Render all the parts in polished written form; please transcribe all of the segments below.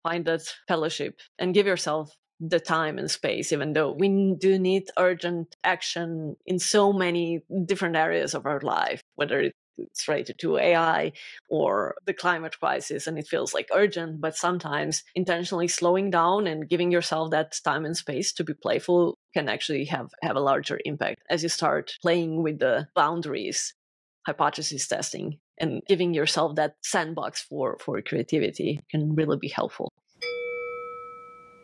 find that fellowship and give yourself the time and space, even though we do need urgent action in so many different areas of our life, whether it's related to AI or the climate crisis, and it feels like urgent, but sometimes intentionally slowing down and giving yourself that time and space to be playful can actually have a larger impact as you start playing with the boundaries, hypothesis testing, and giving yourself that sandbox for creativity can really be helpful.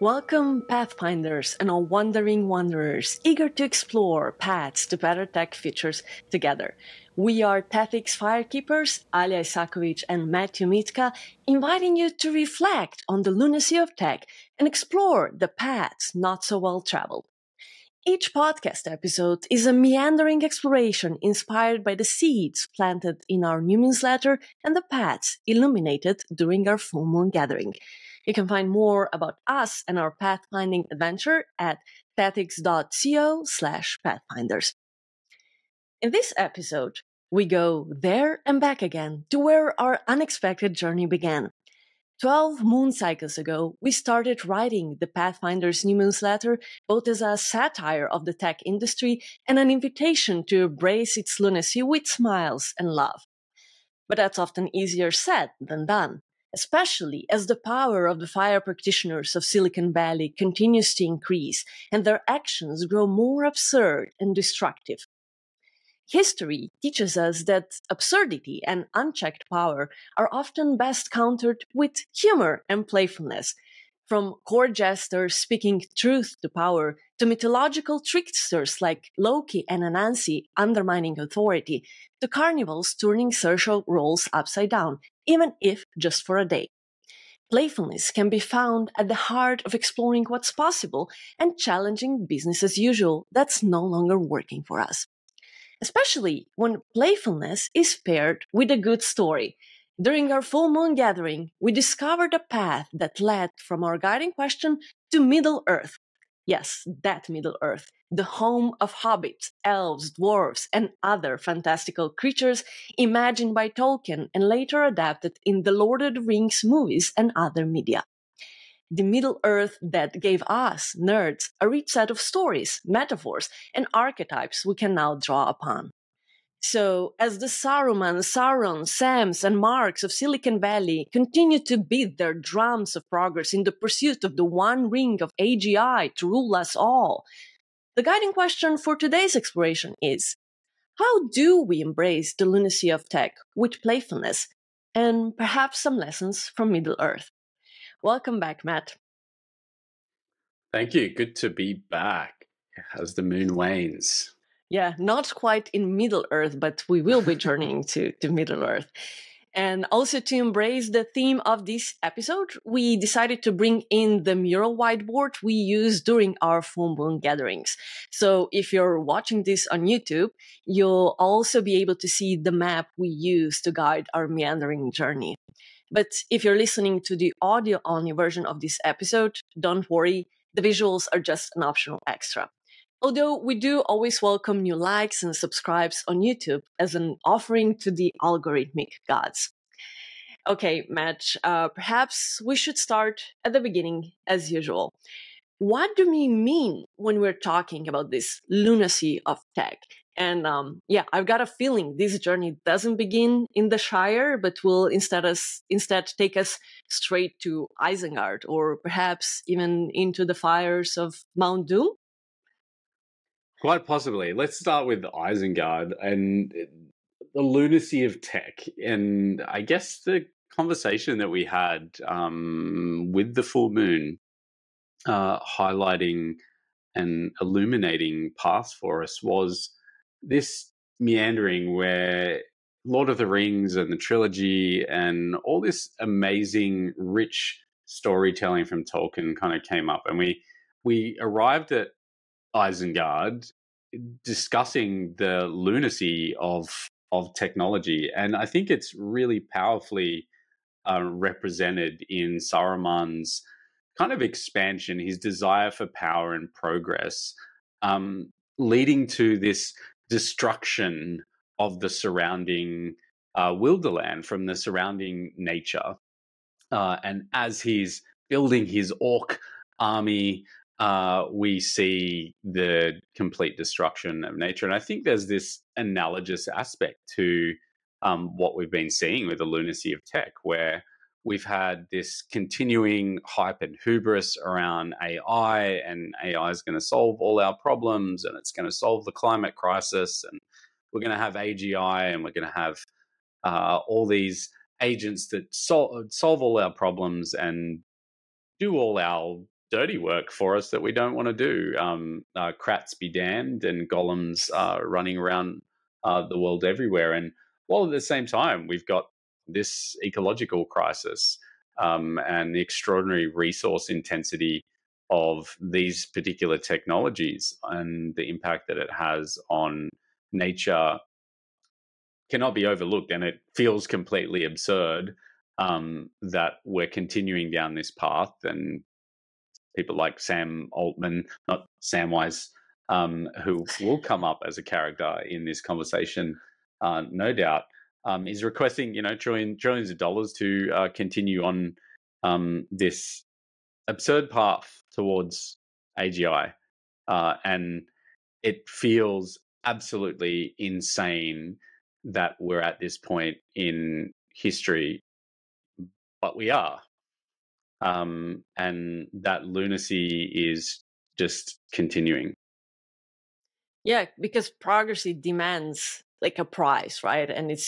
Welcome, Pathfinders and all wandering wanderers eager to explore paths to better tech futures together. We are Tethix Firekeepers, Alia Isakovic and Matthew Mitka, inviting you to reflect on the lunacy of tech and explore the paths not so well traveled. Each podcast episode is a meandering exploration inspired by the seeds planted in our Newmoonsletter and the paths illuminated during our full moon gathering. You can find more about us and our pathfinding adventure at pathix.co/pathfinders. In this episode, we go there and back again to where our unexpected journey began. 12 moon cycles ago, we started writing the Pathfinders Newmoonsletter both as a satire of the tech industry and an invitation to embrace its lunacy with smiles and love. But that's often easier said than done, especially as the power of the fire practitioners of Silicon Valley continues to increase and their actions grow more absurd and destructive. History teaches us that absurdity and unchecked power are often best countered with humor and playfulness. From court jesters speaking truth to power to mythological tricksters like Loki and Anansi undermining authority to carnivals turning social roles upside down, even if just for a day. Playfulness can be found at the heart of exploring what's possible and challenging business as usual that's no longer working for us. Especially when playfulness is paired with a good story. During our full moon gathering, we discovered a path that led from our guiding question to Middle-earth. Yes, that Middle-earth, the home of hobbits, elves, dwarves, and other fantastical creatures imagined by Tolkien and later adapted in the Lord of the Rings movies and other media. The Middle-earth that gave us, nerds, a rich set of stories, metaphors, and archetypes we can now draw upon. So, as the Saurons, Sams, and Marks of Silicon Valley continue to beat their drums of progress in the pursuit of the one ring of AGI to rule us all, the guiding question for today's exploration is, how do we embrace the lunacy of tech with playfulness and perhaps some lessons from Middle-earth? Welcome back, Matt. Thank you. Good to be back as the moon wanes. Yeah, not quite in Middle-earth, but we will be journeying to Middle-earth. And also to embrace the theme of this episode, we decided to bring in the mural whiteboard we use during our full moon gatherings. So if you're watching this on YouTube, you'll also be able to see the map we use to guide our meandering journey. But if you're listening to the audio-only version of this episode, don't worry, the visuals are just an optional extra. Although we do always welcome new likes and subscribes on YouTube as an offering to the algorithmic gods. Okay, Matt, perhaps we should start at the beginning as usual. What do we mean when we're talking about this lunacy of tech? And I've got a feeling this journey doesn't begin in the Shire, but will instead take us straight to Isengard, or perhaps even into the fires of Mount Doom. Quite possibly. Let's start with Isengard and the lunacy of tech, and I guess the conversation that we had with the full moon, highlighting and illuminating paths for us was this meandering where Lord of the Rings and the trilogy and all this amazing, rich storytelling from Tolkien kind of came up, and we arrived at Isengard discussing the lunacy of technology, and I think it's really powerfully represented in Saruman's kind of expansion, his desire for power and progress, leading to this destruction of the surrounding wilderland from the surrounding nature. And as he's building his orc army, we see the complete destruction of nature. And I think there's this analogous aspect to what we've been seeing with the lunacy of tech, where we've had this continuing hype and hubris around AI, and AI is going to solve all our problems, and it's going to solve the climate crisis, and we're going to have AGI, and we're going to have all these agents that solve all our problems and do all our dirty work for us that we don't want to do. Krats be damned, and golems running around the world everywhere. And while at the same time, we've got this ecological crisis and the extraordinary resource intensity of these particular technologies and the impact that it has on nature cannot be overlooked. And it feels completely absurd that we're continuing down this path, and people like Sam Altman, not Samwise, who will come up as a character in this conversation, no doubt, is requesting, trillions of dollars to continue on this absurd path towards AGI, and it feels absolutely insane that we're at this point in history, but we are. And that lunacy is just continuing. Yeah, because progress demands like a price, right? And it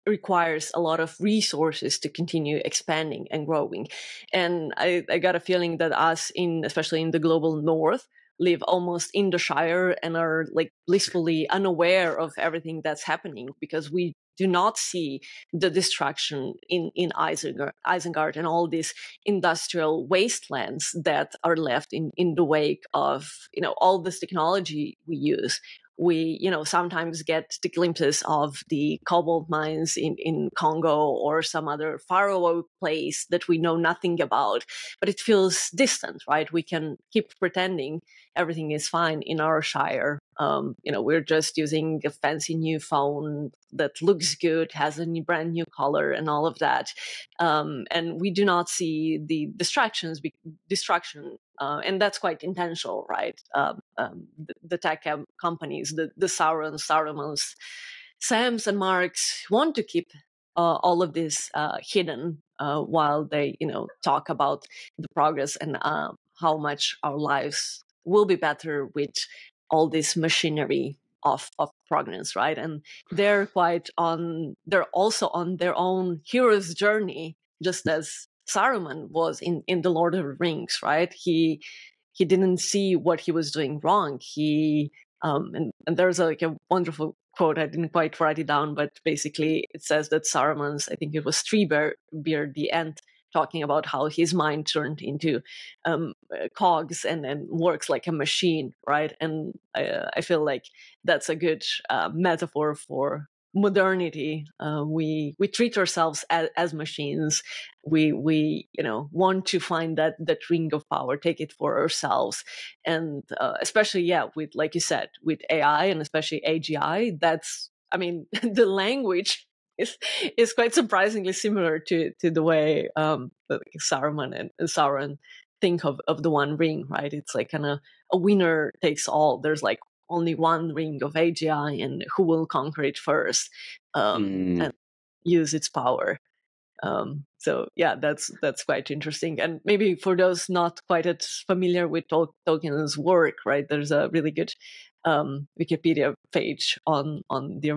requires a lot of resources to continue expanding and growing. And I got a feeling that us especially in the global north, live almost in the Shire and are like blissfully unaware of everything that's happening, because we do not see the destruction in Isengard and all these industrial wastelands that are left in the wake of all this technology we use. We sometimes get the glimpses of the cobalt mines in Congo or some other faraway place that we know nothing about, but it feels distant, right? We can keep pretending everything is fine in our Shire. We're just using a fancy new phone that looks good, has a brand new color, and all of that. And we do not see the destruction, and that's quite intentional, right? The tech companies, the Saurons, Sams, and Marks want to keep all of this hidden while they, talk about the progress and how much our lives will be better with all this machinery of progress, right? And they're also on their own hero's journey, just as Saruman was in the Lord of the Rings, right? He didn't see what he was doing wrong. And there's a wonderful quote. I didn't quite write it down, but basically it says that Saruman's, I think it was Treebeard, the Ent, talking about how his mind turned into cogs and works like a machine, right? And I feel like that's a good metaphor for modernity. We treat ourselves as machines. We want to find that ring of power, take it for ourselves, and especially with, like you said, with AI and especially AGI. The language is quite surprisingly similar to the way that Saruman and Sauron think of the One Ring, right? It's like kind of a winner takes all. There's like only one ring of AGI, and who will conquer it first and use its power. So that's quite interesting. And maybe for those not quite as familiar with Tolkien's work, right? There's a really good Wikipedia page on the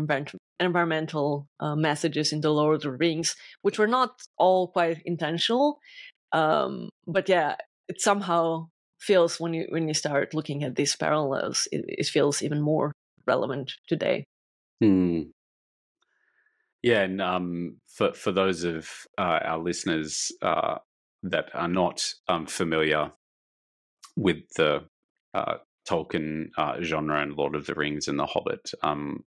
environmental messages in the Lord of the Rings, which were not all quite intentional. But it somehow feels, when you start looking at these parallels, it feels even more relevant today. Yeah, and for those of our listeners that are not familiar with the Tolkien genre and Lord of the Rings and The Hobbit,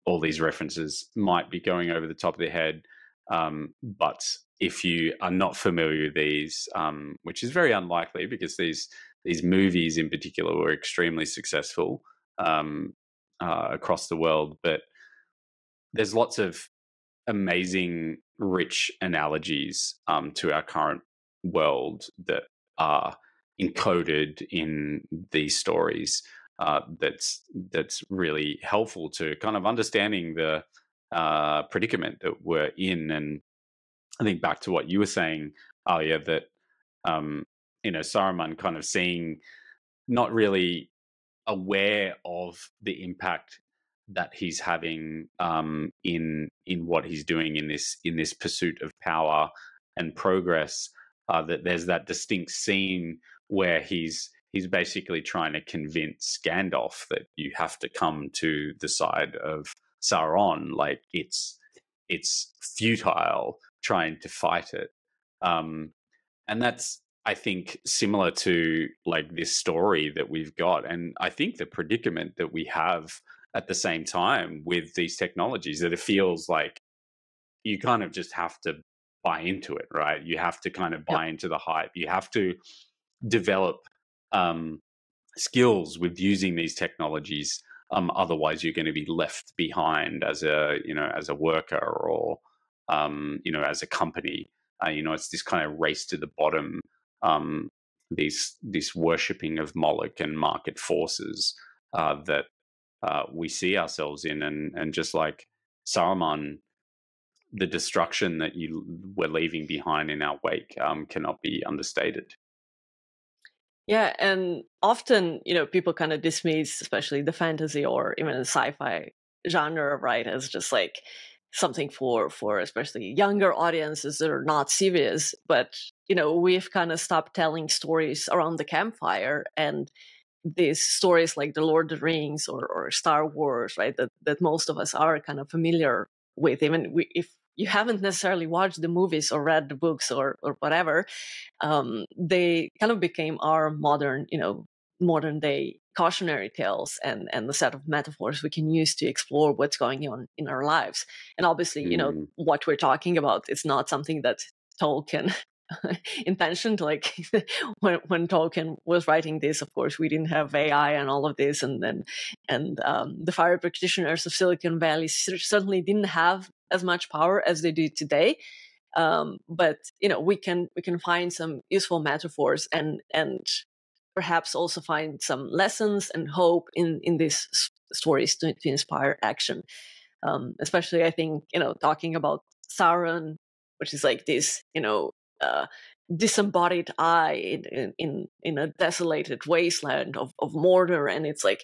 all these references might be going over the top of their head. But if you are not familiar with these, which is very unlikely because these movies in particular were extremely successful across the world, but there's lots of amazing, rich analogies to our current world that are encoded in these stories. That's really helpful to kind of understanding the predicament that we're in. And I think back to what you were saying earlier, that Saruman kind of seeing, not really aware of the impact that he's having in what he's doing in this pursuit of power and progress. That there's that distinct scene where he's basically trying to convince Gandalf that you have to come to the side of Sauron. Like it's futile trying to fight it. And that's, I think, similar to like this story that we've got. And I think the predicament that we have at the same time with these technologies, that it feels like you kind of just have to buy into it, right? You have to kind of buy into the hype. You have to develop skills with using these technologies. Otherwise, you're going to be left behind as a worker, or as a company. It's this kind of race to the bottom, this worshipping of Moloch and market forces that we see ourselves in, and just like Saruman, the destruction that we're leaving behind in our wake cannot be understated. Yeah, and often, people kind of dismiss, especially the fantasy or even the sci-fi genre, right, as just like something for especially younger audiences that are not serious. But we've kind of stopped telling stories around the campfire, and these stories like the Lord of the Rings or Star Wars, right, that most of us are kind of familiar with, even if you haven't necessarily watched the movies or read the books or whatever. They kind of became our modern day cautionary tales and the set of metaphors we can use to explore what's going on in our lives. And obviously, what we're talking about is not something that Tolkien intentioned. Like when Tolkien was writing this, of course, we didn't have AI and all of this, and the fire practitioners of Silicon Valley certainly didn't have as much power as they do today. But we can find some useful metaphors and perhaps also find some lessons and hope in these stories to inspire action. Especially, I think, talking about Sauron, which is like this disembodied eye in a desolated wasteland of Mordor, and it's like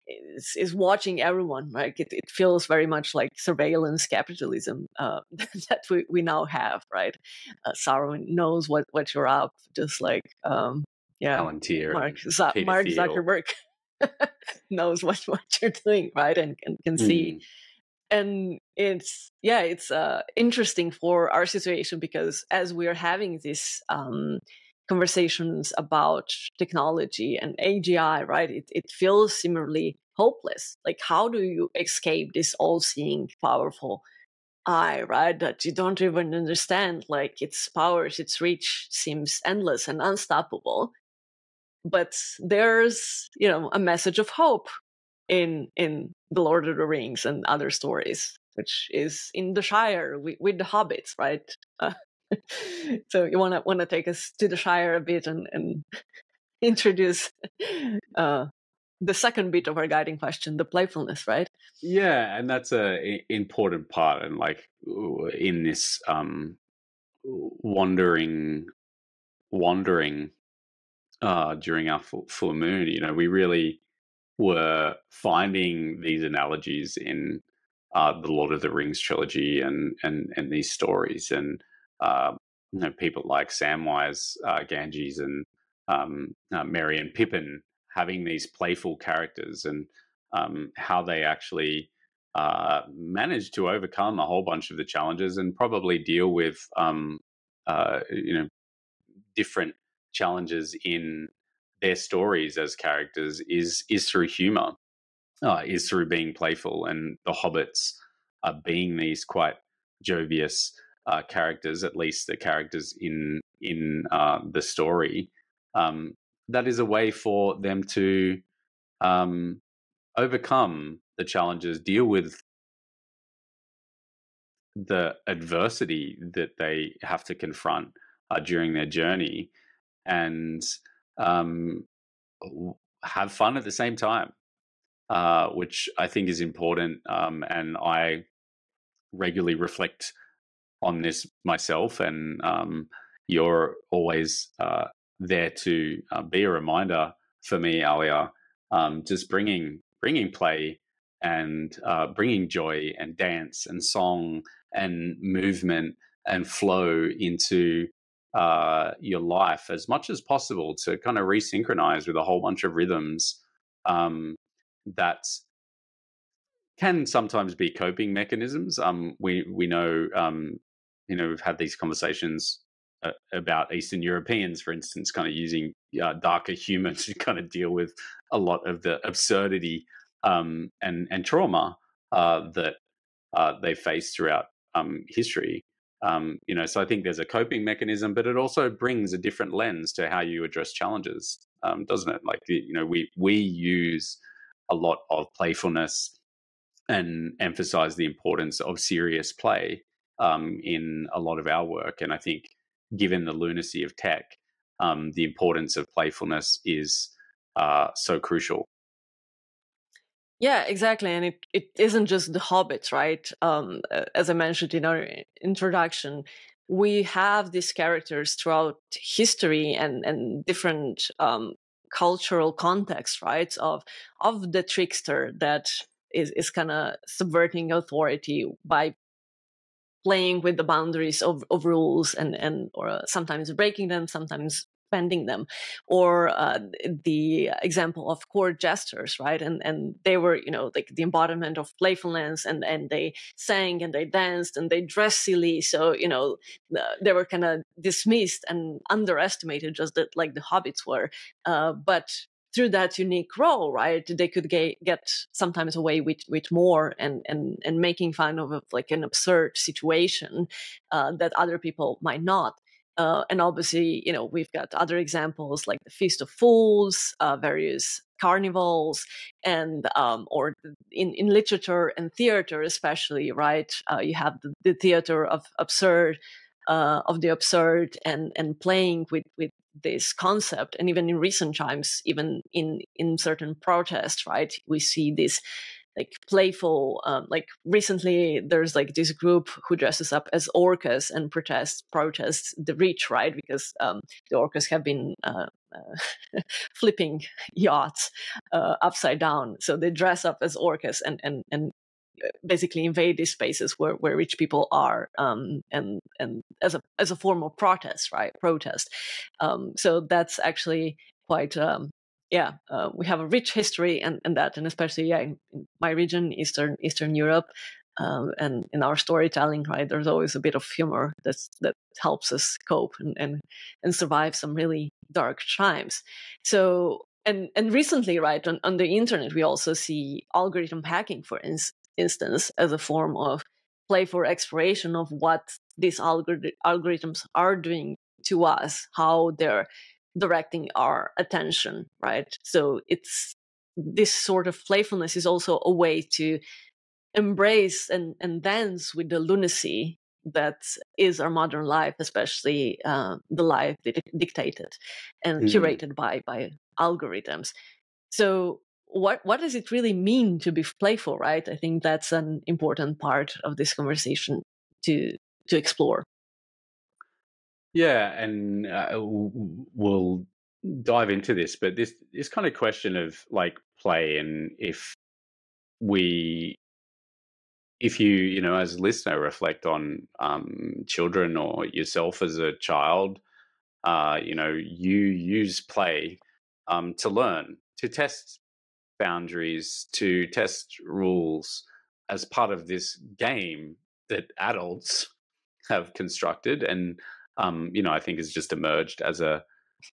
is watching everyone. Like it feels very much like surveillance capitalism that we now have, right? Sauron knows what you're up, just like Palantir, Mark Peter Thiel. Zuckerberg knows what you're doing, right, and can see. And it's interesting for our situation, because as we are having these conversations about technology and AGI, right, it feels similarly hopeless. Like, how do you escape this all-seeing, powerful eye, right, that you don't even understand? Like, its powers, its reach seems endless and unstoppable. But there's a message of hope in the Lord of the Rings and other stories, which is in the Shire with the hobbits, right? So you wanna take us to the Shire a bit and introduce the second bit of our guiding question, the playfulness, right? Yeah, and that's a important part, and like in this wandering during our full moon, we really were finding these analogies in the Lord of the Rings trilogy and these stories, and people like Samwise Gamgees and Merry and Pippin having these playful characters, and how they actually managed to overcome a whole bunch of the challenges and probably deal with different challenges in their stories as characters is through humor, is through being playful. And the hobbits being these quite jovious characters, at least the characters in the story, that is a way for them to overcome the challenges, deal with the adversity that they have to confront during their journey, and um, have fun at the same time, which I think is important. And I regularly reflect on this myself, and you're always there to be a reminder for me, Alia. Just bringing play and bringing joy and dance and song and movement and flow into your life as much as possible to kind of resynchronize with a whole bunch of rhythms that can sometimes be coping mechanisms. We know, we've had these conversations about Eastern Europeans, for instance, kind of using darker humor to kind of deal with a lot of the absurdity and trauma that they face throughout history. So I think there's a coping mechanism, but it also brings a different lens to how you address challenges, doesn't it? Like, we use a lot of playfulness and emphasize the importance of serious play in a lot of our work. And I think, given the lunacy of tech, the importance of playfulness is so crucial. Yeah, exactly. And it isn't just the hobbits, right? As I mentioned in our introduction, we have these characters throughout history and different cultural contexts, right? Of the trickster that is kind of subverting authority by playing with the boundaries of rules and or sometimes breaking them, sometimes bending them, or the example of court jesters, right? And they were, like the embodiment of playfulness, and they sang and they danced and they dressed silly. So they were kind of dismissed and underestimated, just that like the hobbits were, but through that unique role, right, they could get sometimes away with more and making fun of like an absurd situation that other people might not. And obviously, we've got other examples like the Feast of Fools, various carnivals, and or in literature and theater especially, right? You have the theater of absurd, of the absurd, and playing with this concept. And even in recent times, even in certain protests, right, we see this like playful, like recently there's like this group who dresses up as orcas and protests the rich, right, because the orcas have been flipping yachts upside down, so they dress up as orcas and basically invade these spaces where rich people are, and as a form of protest, right? Protest. So that's actually quite. We have a rich history and that, and especially in my region, Eastern Europe, and in our storytelling, right? There's always a bit of humor that helps us cope and survive some really dark times. So. And recently, right, on the internet, we also see algorithm hacking, for instance, as a form of playful exploration of what these algorithms are doing to us, how they're directing our attention, right? So it's this sort of playfulness is also a way to embrace and dance with the lunacy that is our modern life, especially the life dictated and curated by algorithms. So what does it really mean to be playful, right? I think that's an important part of this conversation to explore. Yeah, and we'll dive into this, but this kind of question of like play, and we if you as a listener reflect on children or yourself as a child, you use play to learn, to test boundaries, to test rules as part of this game that adults have constructed, and I think has just emerged as a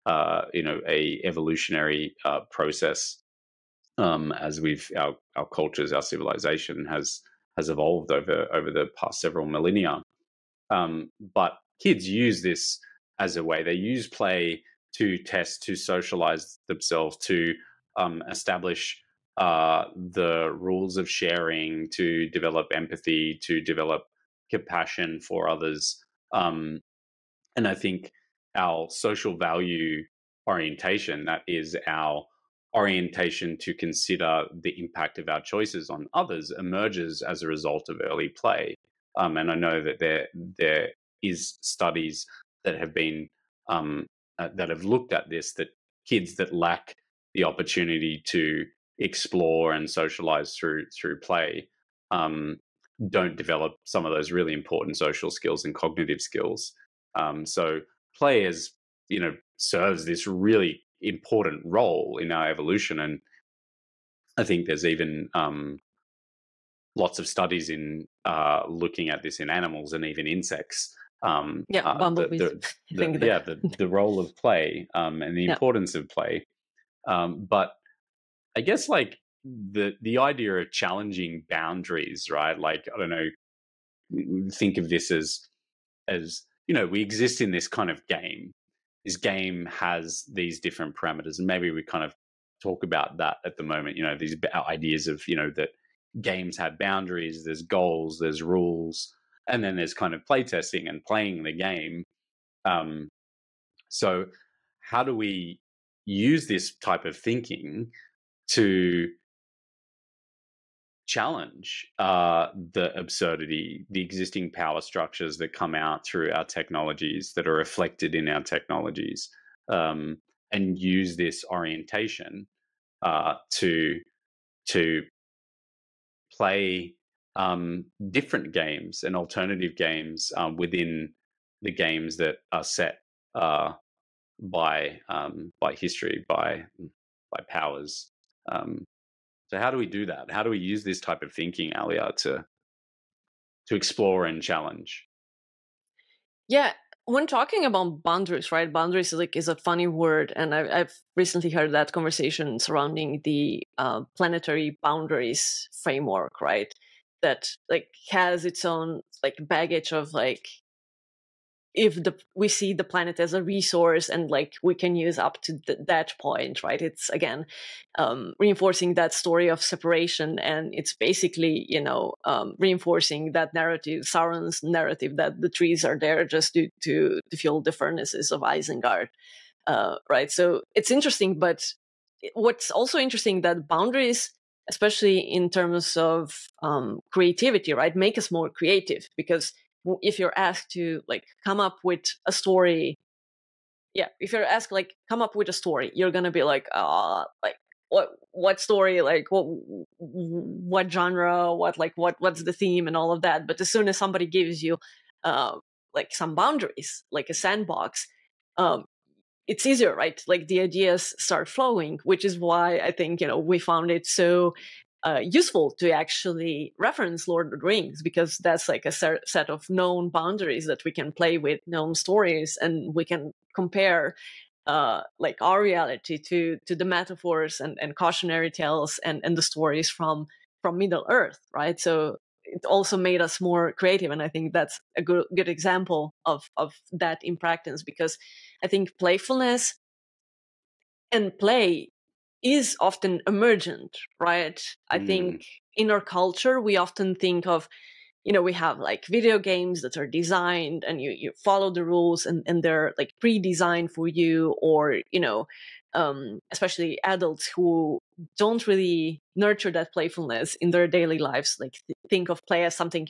a evolutionary process, as our cultures, our civilization has evolved over the past several millennia. But kids use this as a way. They use play to test, to socialize themselves, to establish the rules of sharing, to develop empathy, to develop compassion for others. And I think our social value orientation, that is our orientation to consider the impact of our choices on others, emerges as a result of early play. And I know that there is studies that have been that have looked at this, that kids that lack the opportunity to explore and socialize through play um, don't develop some of those really important social skills and cognitive skills. So play is, serves this really important role in our evolution, and I think there's even lots of studies in looking at this in animals and even insects. Yeah, bumblebees. I think The role of play and the yeah. importance of play. But I guess like the idea of challenging boundaries, right? Like, I don't know, think of this as we exist in this kind of game. This game has these different parameters, and maybe we kind of talk about that at the moment. These ideas of that games have boundaries, there's goals, there's rules, and then there's kind of playtesting and playing the game. So how do we use this type of thinking to challenge the absurdity, the existing power structures that come out through our technologies, that are reflected in our technologies, and use this orientation to play different games and alternative games within the games that are set by history, by powers. So how do we do that? How do we use this type of thinking, Alia, to explore and challenge? Yeah, when talking about boundaries, right? Boundaries is a funny word, and I've recently heard that conversation surrounding the planetary boundaries framework, right? That has its own baggage of if we see the planet as a resource and we can use up to that point, right? It's again reinforcing that story of separation, and it's basically reinforcing that narrative, Sauron's narrative, that the trees are there just to fuel the furnaces of Isengard, right? So it's interesting, but what's also interesting that boundaries, especially in terms of creativity, right, make us more creative, because if you're asked to come up with a story, if you're asked come up with a story, you're gonna be what story, what genre, what's the theme and all of that. But as soon as somebody gives you some boundaries, like a sandbox, um, it's easier, right? The ideas start flowing, which is why I think we found it so useful to actually reference Lord of the Rings, because that's a set of known boundaries that we can play with, known stories, and we can compare our reality to the metaphors and cautionary tales and the stories from Middle Earth, right? So it also made us more creative, and I think that's a good example of that in practice, because I think playfulness and play is often emergent, right? I think in our culture, we often think of, we have video games that are designed and you follow the rules and they're pre-designed for you, or, especially adults who don't really nurture that playfulness in their daily lives, think of play as something,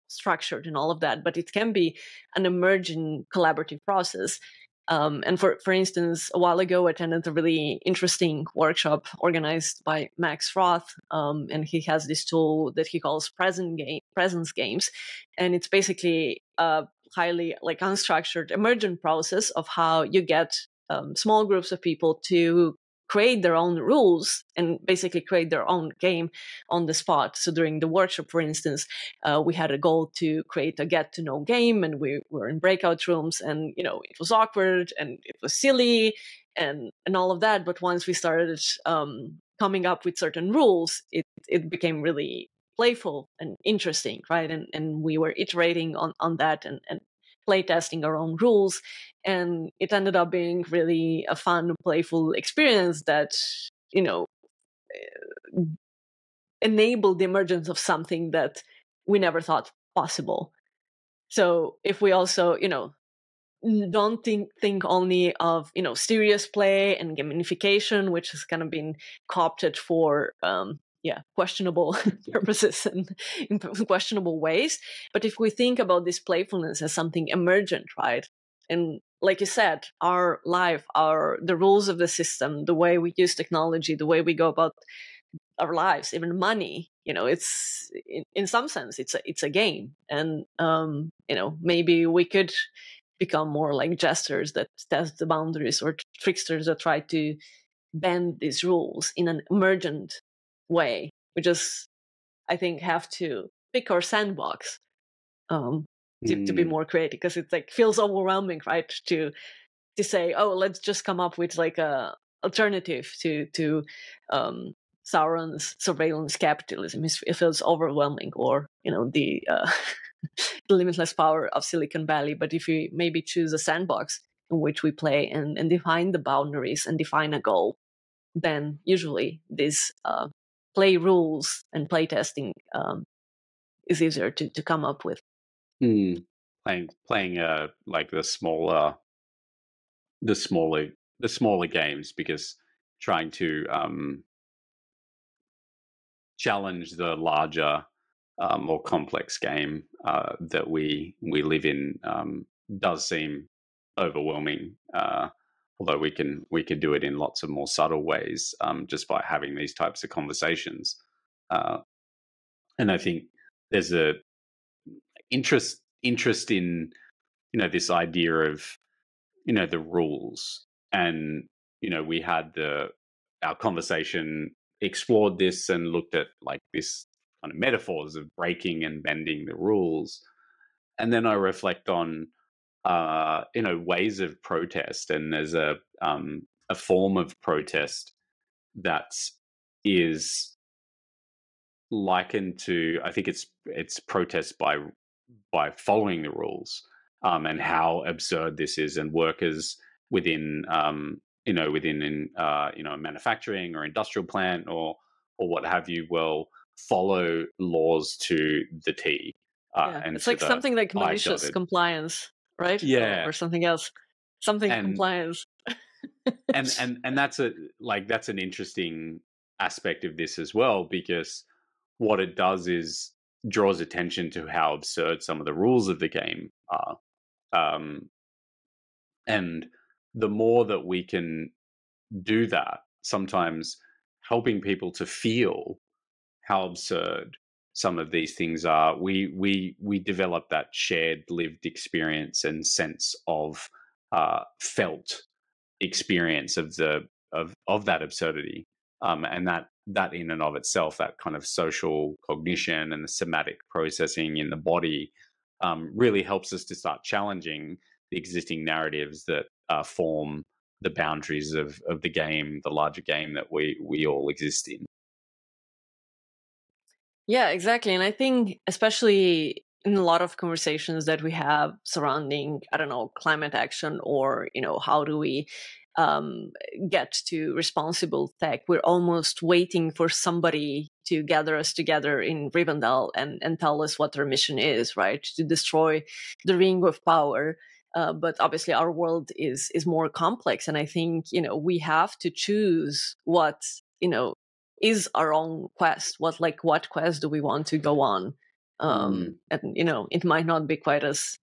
structured and all of that, but it can be an emergent collaborative process. And for instance, a while ago, I attended a really interesting workshop organized by Max Roth, and he has this tool that he calls presence games, and it's basically a highly unstructured emergent process of how you get small groups of people to create their own rules and basically create their own game on the spot. So during the workshop, for instance, we had a goal to create a get to know game, and we were in breakout rooms, and it was awkward and it was silly and all of that. But once we started coming up with certain rules, it became really playful and interesting, right? And we were iterating on that and playtesting our own rules, and it ended up being really a fun, playful experience that enabled the emergence of something that we never thought possible. So if we also don't think only of, serious play and gamification, which has kind of been co-opted for questionable purposes and in questionable ways. But if we think about this playfulness as something emergent, right? And like you said, our life, the rules of the system, the way we use technology, the way we go about our lives, even money, it's in some sense it's a game. And maybe we could become more like jesters that test the boundaries, or tricksters that try to bend these rules in an emergent way. We just, I think, have to pick our sandbox to be more creative, because it like feels overwhelming, right? To say, oh, let's just come up with like a alternative to Sauron's surveillance capitalism. It feels overwhelming, or the the limitless power of Silicon Valley. But if we maybe choose a sandbox in which we play and define the boundaries and define a goal, then usually these play rules and play testing is easier to come up with. Playing like the smaller games, because trying to challenge the larger, more complex game that we live in does seem overwhelming. Although we can do it in lots of more subtle ways, just by having these types of conversations. And I think there's a interest in this idea of the rules. And we had our conversation explored this and looked at like this kind of metaphors of breaking and bending the rules. And then I reflect on ways of protest, and there's a form of protest that is likened to, I think it's protest by following the rules, and how absurd this is. And workers within manufacturing or industrial plant or what have you will follow laws to the T. And it's like something like malicious compliance, right? Yeah, or something else, compliance. and that's an interesting aspect of this as well, because what it does is draws attention to how absurd some of the rules of the game are. And the more that we can do that, sometimes helping people to feel how absurd some of these things are, we develop that shared lived experience and sense of felt experience of that absurdity, and that in and of itself, that kind of social cognition and the somatic processing in the body, really helps us to start challenging the existing narratives that form the boundaries of the game, the larger game that we all exist in. Yeah, exactly. And I think especially in a lot of conversations that we have surrounding, I don't know, climate action, or, how do we get to responsible tech, we're almost waiting for somebody to gather us together in Rivendell and tell us what their mission is, right? To destroy the ring of power. But obviously our world is more complex. And I think, we have to choose what, is our own quest. What quest do we want to go on? And it might not be quite as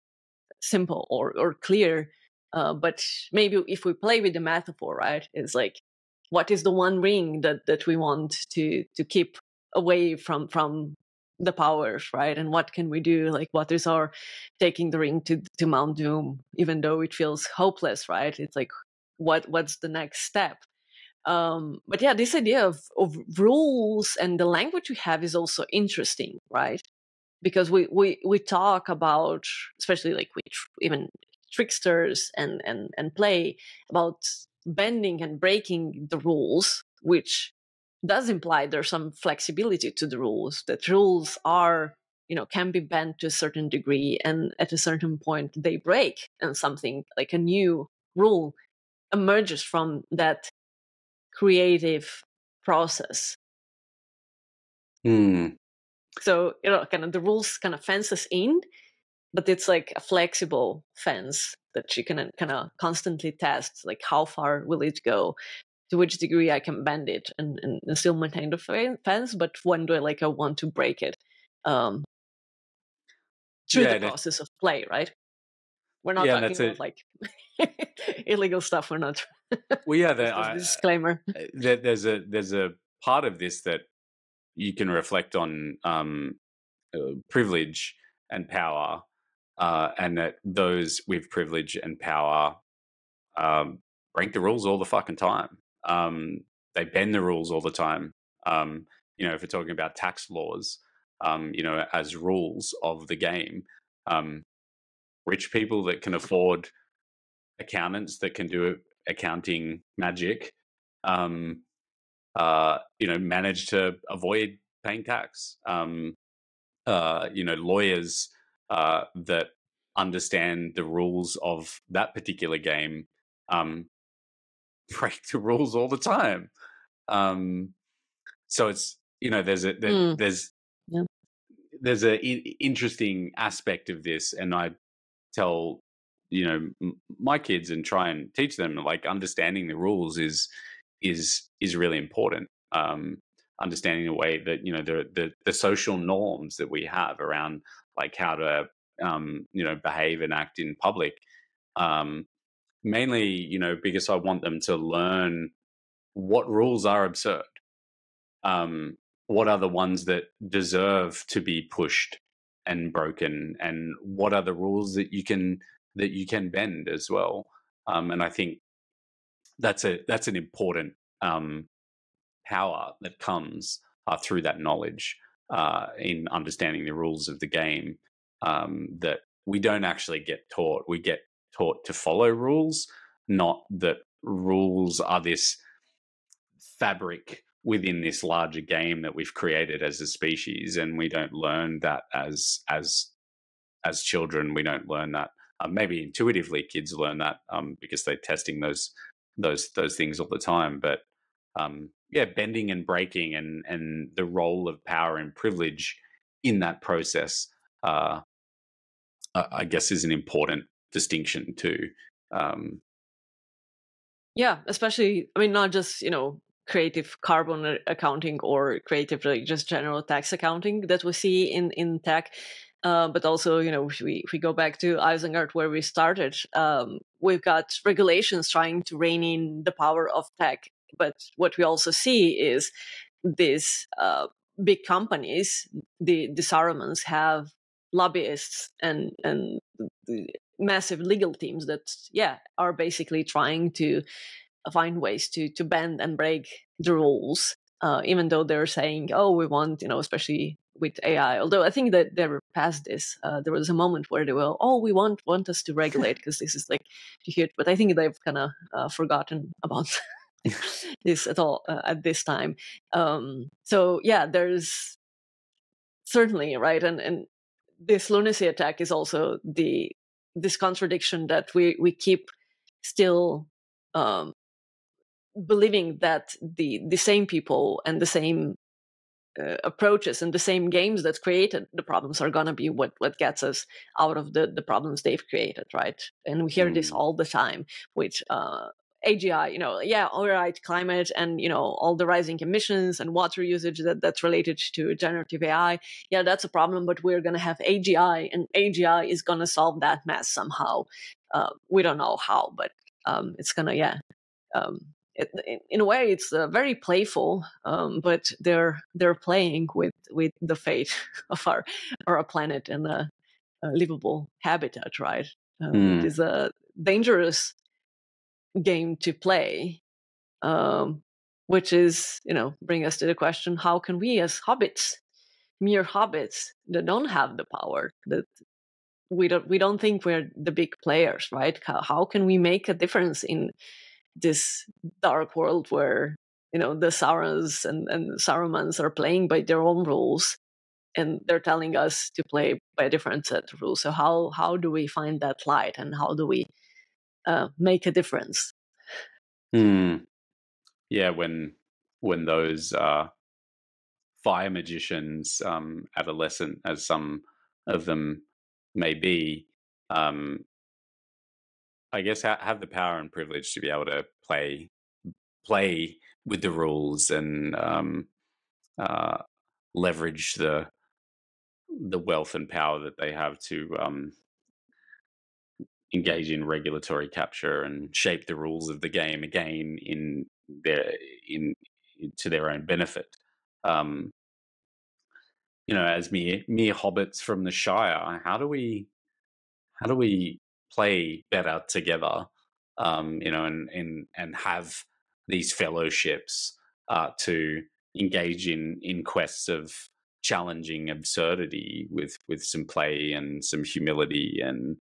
simple or clear, but maybe if we play with the metaphor, right, it's like, what is the one ring that we want to keep away from the powers, right? And what can we do? Like, what is our taking the ring to Mount Doom, even though it feels hopeless, right? It's like, what's the next step? But yeah, this idea of rules and the language we have is also interesting, right? Because we talk about, especially like with even tricksters and play, about bending and breaking the rules, which does imply there's some flexibility to the rules. That rules are, can be bent to a certain degree, and at a certain point they break, and something like a new rule emerges from that creative process. So, kind of the rules kind of fence us in, but it's like a flexible fence that she can kind of constantly test, like how far will it go, to which degree I can bend it and still maintain the fence, but when do I want to break it through the Yeah, process of play, right? We're not yeah, and talking that's it. about like illegal stuff. We're not. Well, yeah, Just as a disclaimer. there's a part of this that you can reflect on privilege and power, and that those with privilege and power break the rules all the fucking time. They bend the rules all the time. If we're talking about tax laws, as rules of the game, rich people that can afford accountants that can do accounting magic, manage to avoid paying tax. Lawyers that understand the rules of that particular game break the rules all the time. So it's there's a there's Yeah. there's a interesting aspect of this, and I tell my kids and try and teach them like understanding the rules is really important. Understanding the way that the social norms that we have around like how to behave and act in public. Mainly, because I want them to learn what rules are absurd. What are the ones that deserve to be pushed and broken, and what are the rules that you can bend as well. And I think that's an important power that comes through that knowledge in understanding the rules of the game, that we don't actually get taught. We get taught to follow rules, not that rules are this fabric within this larger game that we've created as a species, and we don't learn that as children. We don't learn that. Maybe intuitively, kids learn that because they're testing those things all the time. But bending and breaking and the role of power and privilege in that process, I guess, is an important distinction too. Yeah, especially, I mean, not just, creative carbon accounting or creative, like, just general tax accounting that we see in tech. But also, if we go back to Isengard where we started, we've got regulations trying to rein in the power of tech. But what we also see is these big companies, the Sarumans, have lobbyists and massive legal teams that, are basically trying to find ways to bend and break the rules, even though they're saying, oh, we want, especially with AI. Although I think that they're past this. There was a moment where they were, oh, we want us to regulate because this is like huge. But I think they've kind of forgotten about this at all at this time. So yeah, there's certainly, right, and this lunacy attack is also this contradiction that we keep still believing that the same people and the same approaches and the same games that created the problems are going to be what gets us out of the problems they've created, right? And we hear this all the time with AGI, all right, climate and, all the rising emissions and water usage that's related to generative AI. Yeah, that's a problem, but we're going to have AGI, and AGI is going to solve that mess somehow. We don't know how, but it's going to, in a way, it's very playful, but they're playing with the fate of our planet and a livable habitat, right? Which is a dangerous game to play, which is, bring us to the question: how can we, as hobbits, mere hobbits that don't have the power, that we don't think we're the big players, right? How can we make a difference in this dark world where the Saurons and Sarumans are playing by their own rules, and they're telling us to play by a different set of rules? So how do we find that light, and how do we make a difference? Yeah, when those fire magicians, adolescent as some of them may be, I guess have the power and privilege to be able to play with the rules and uh, leverage the wealth and power that they have to engage in regulatory capture and shape the rules of the game again their in to their own benefit. Um, as mere hobbits from the Shire, how do we play better together? And have these fellowships to engage in quests of challenging absurdity with some play and some humility and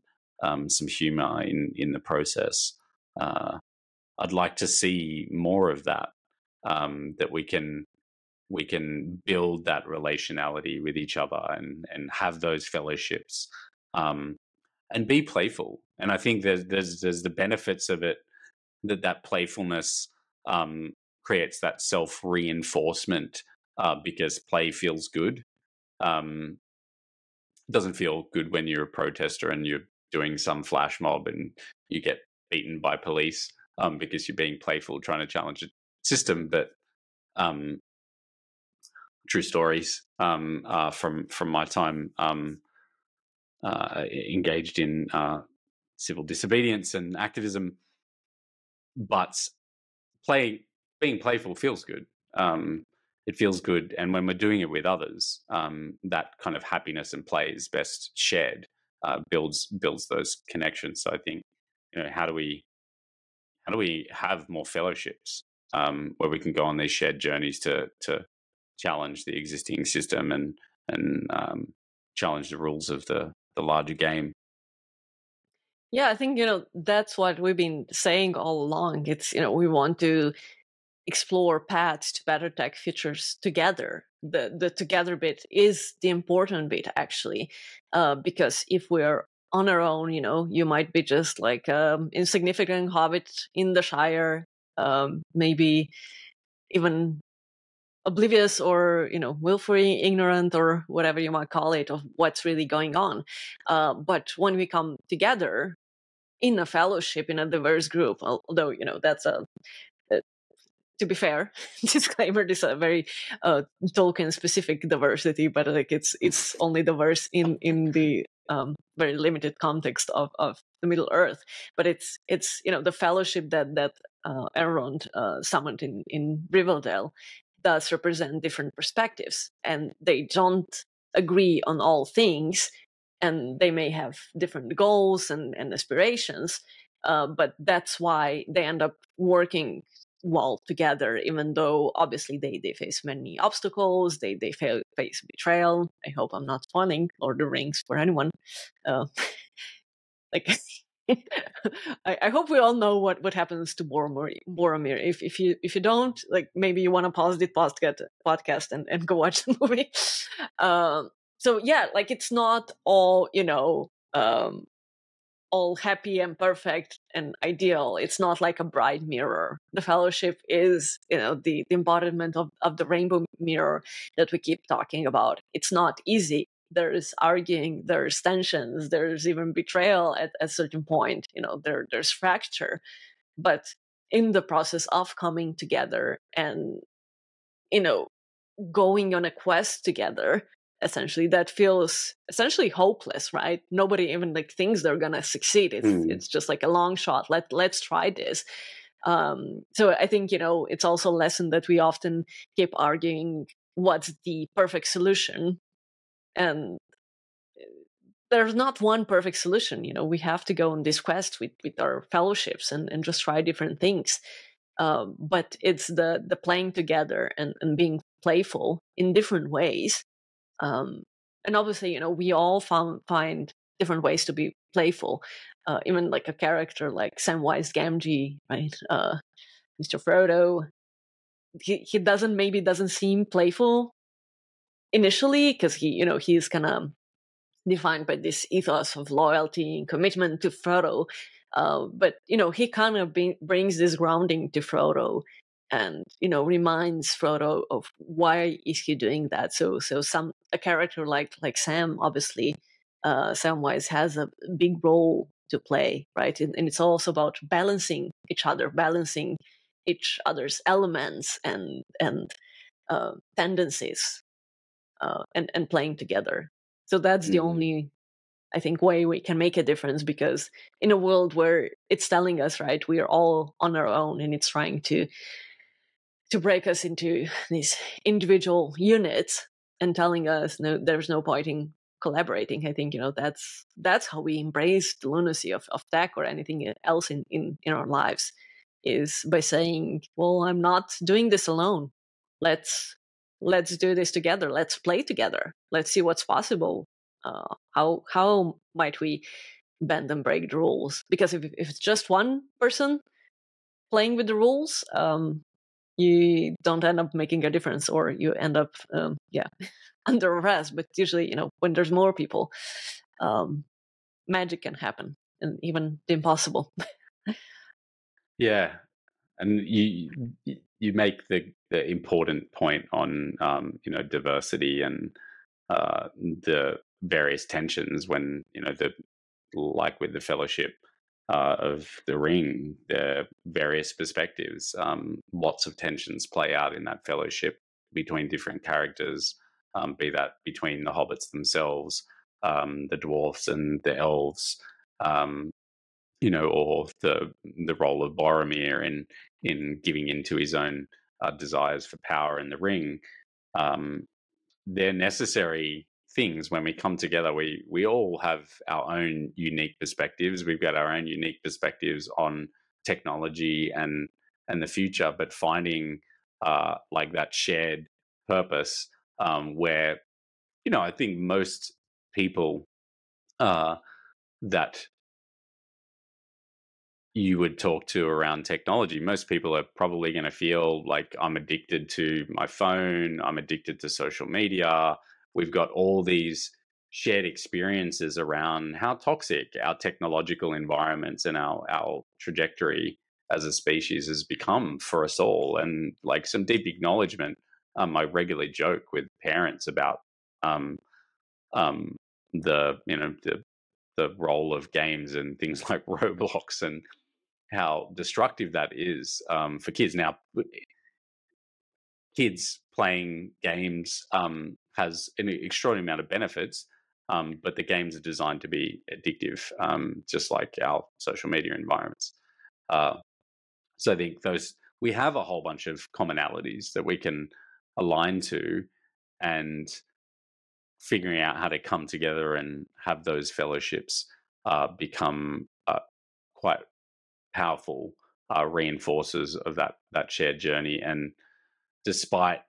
some humor in the process. I'd like to see more of that. That we can build that relationality with each other and have those fellowships. And be playful. And I think there's the benefits of it, that playfulness creates that self reinforcement because play feels good. Um, doesn't feel good when you're a protester and you're doing some flash mob and you get beaten by police because you're being playful, trying to challenge a system. But um, true stories from my time engaged in civil disobedience and activism, but being playful feels good. It feels good, and when we're doing it with others, that kind of happiness and play is best shared. Builds those connections. So I think, how do we have more fellowships where we can go on these shared journeys to challenge the existing system and challenge the rules of the larger game. Yeah, I think, that's what we've been saying all along. It's, we want to explore paths to better tech futures together. The together bit is the important bit, actually, because if we're on our own, you might be just like insignificant hobbit in the Shire, maybe even oblivious or willfully ignorant or whatever you might call it of what's really going on. But when we come together in a fellowship, in a diverse group, although that's a to be fair, disclaimer: this is a very Tolkien specific diversity, but like it's only diverse in the very limited context of the Middle Earth. But it's the fellowship that Elrond summoned in Rivendell does represent different perspectives, and they don't agree on all things, and they may have different goals and aspirations. But that's why they end up working well together, even though obviously they face many obstacles. They face betrayal. I hope I'm not spoiling Lord of the Rings for anyone. Uh, like, I hope we all know what happens to Boromir. If you don't, like, maybe you want to pause the podcast and go watch the movie. So yeah, like, it's not all all happy and perfect and ideal. It's not like a bright mirror. The fellowship is, the embodiment of the rainbow mirror that we keep talking about. It's not easy. There's arguing, there's tensions, there's even betrayal at a certain point. There's fracture. But in the process of coming together and, going on a quest together, essentially, that feels essentially hopeless, right? Nobody even thinks they're gonna succeed. It's just like a long shot. Let's try this. So I think it's also a lesson that we often keep arguing what's the perfect solution, and there's not one perfect solution. We have to go on this quest with our fellowships and just try different things. But it's the playing together and being playful in different ways. And obviously, we all find different ways to be playful. Even like a character like Samwise Gamgee, right? Mr. Frodo, he doesn't seem playful initially because he's kind of defined by this ethos of loyalty and commitment to Frodo. But he kind of brings this grounding to Frodo, and reminds Frodo of why is he doing that. So a character like Sam, obviously, Samwise has a big role to play, right? And it's also about balancing each other, balancing each other's elements and tendencies, and playing together. So that's the only, I think, way we can make a difference, because in a world where it's telling us, right, we are all on our own, and it's trying to break us into these individual units and telling us, no, there's no point in collaborating. I think, that's how we embrace the lunacy of tech or anything else in our lives, is by saying, well, I'm not doing this alone. Let's do this together. Let's play together. Let's see what's possible. How might we bend and break the rules? Because if it's just one person playing with the rules, you don't end up making a difference, or you end up under arrest. But usually, when there's more people, magic can happen, and even the impossible. Yeah, and you make the important point on diversity and the various tensions when like with the Fellowship of the Ring, the various perspectives. Lots of tensions play out in that Fellowship between different characters, be that between the hobbits themselves, the dwarfs and the elves, or the role of Boromir in giving into his own desires for power in the Ring. They're necessary things. When we come together, we all have our own unique perspectives. We've got our own unique perspectives on technology and the future, but finding like that shared purpose, where I think most people that you would talk to around technology, most people are probably going to feel like, I'm addicted to my phone, I'm addicted to social media. We've got all these shared experiences around how toxic our technological environments and our trajectory as a species has become for us all, and like some deep acknowledgement. I regularly joke with parents about the role of games and things like Roblox, and how destructive that is for kids. Now, kids playing games has an extraordinary amount of benefits, but the games are designed to be addictive, just like our social media environments. So I think we have a whole bunch of commonalities that we can align to, and figuring out how to come together and have those fellowships become quite powerful reinforcers of that shared journey. And despite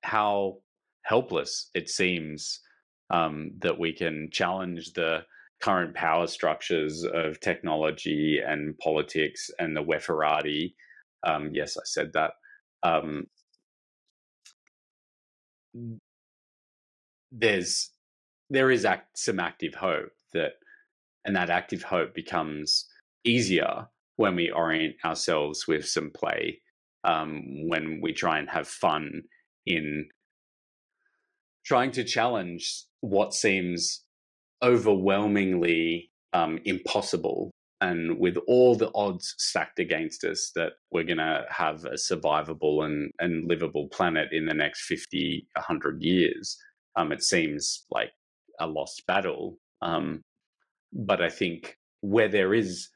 how helpless it seems that we can challenge the current power structures of technology and politics and the Weferati, yes, I said that, there is some active hope, and that active hope becomes easier when we orient ourselves with some play, when we try and have fun in trying to challenge what seems overwhelmingly impossible, and with all the odds stacked against us that we're going to have a survivable and livable planet in the next 50, 100 years. It seems like a lost battle. But I think where there is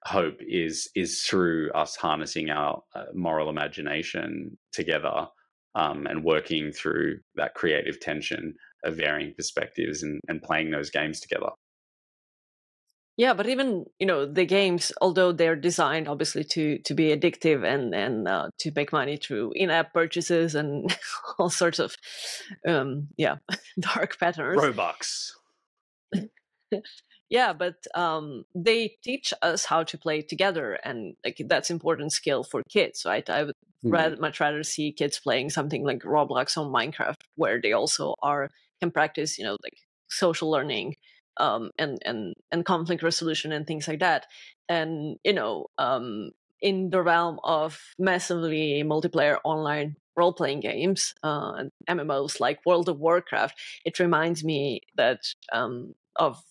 hope is through us harnessing our moral imagination together, and working through that creative tension of varying perspectives and playing those games together. Yeah, but even the games, although they're designed obviously to be addictive and to make money through in-app purchases and all sorts of dark patterns. Robux. Yeah, but they teach us how to play together, and like that's important skill for kids, right? I would much rather see kids playing something like Roblox or Minecraft, where they also can practice, like social learning, and conflict resolution and things like that. And in the realm of massively multiplayer online role-playing games and MMOs like World of Warcraft, it reminds me that of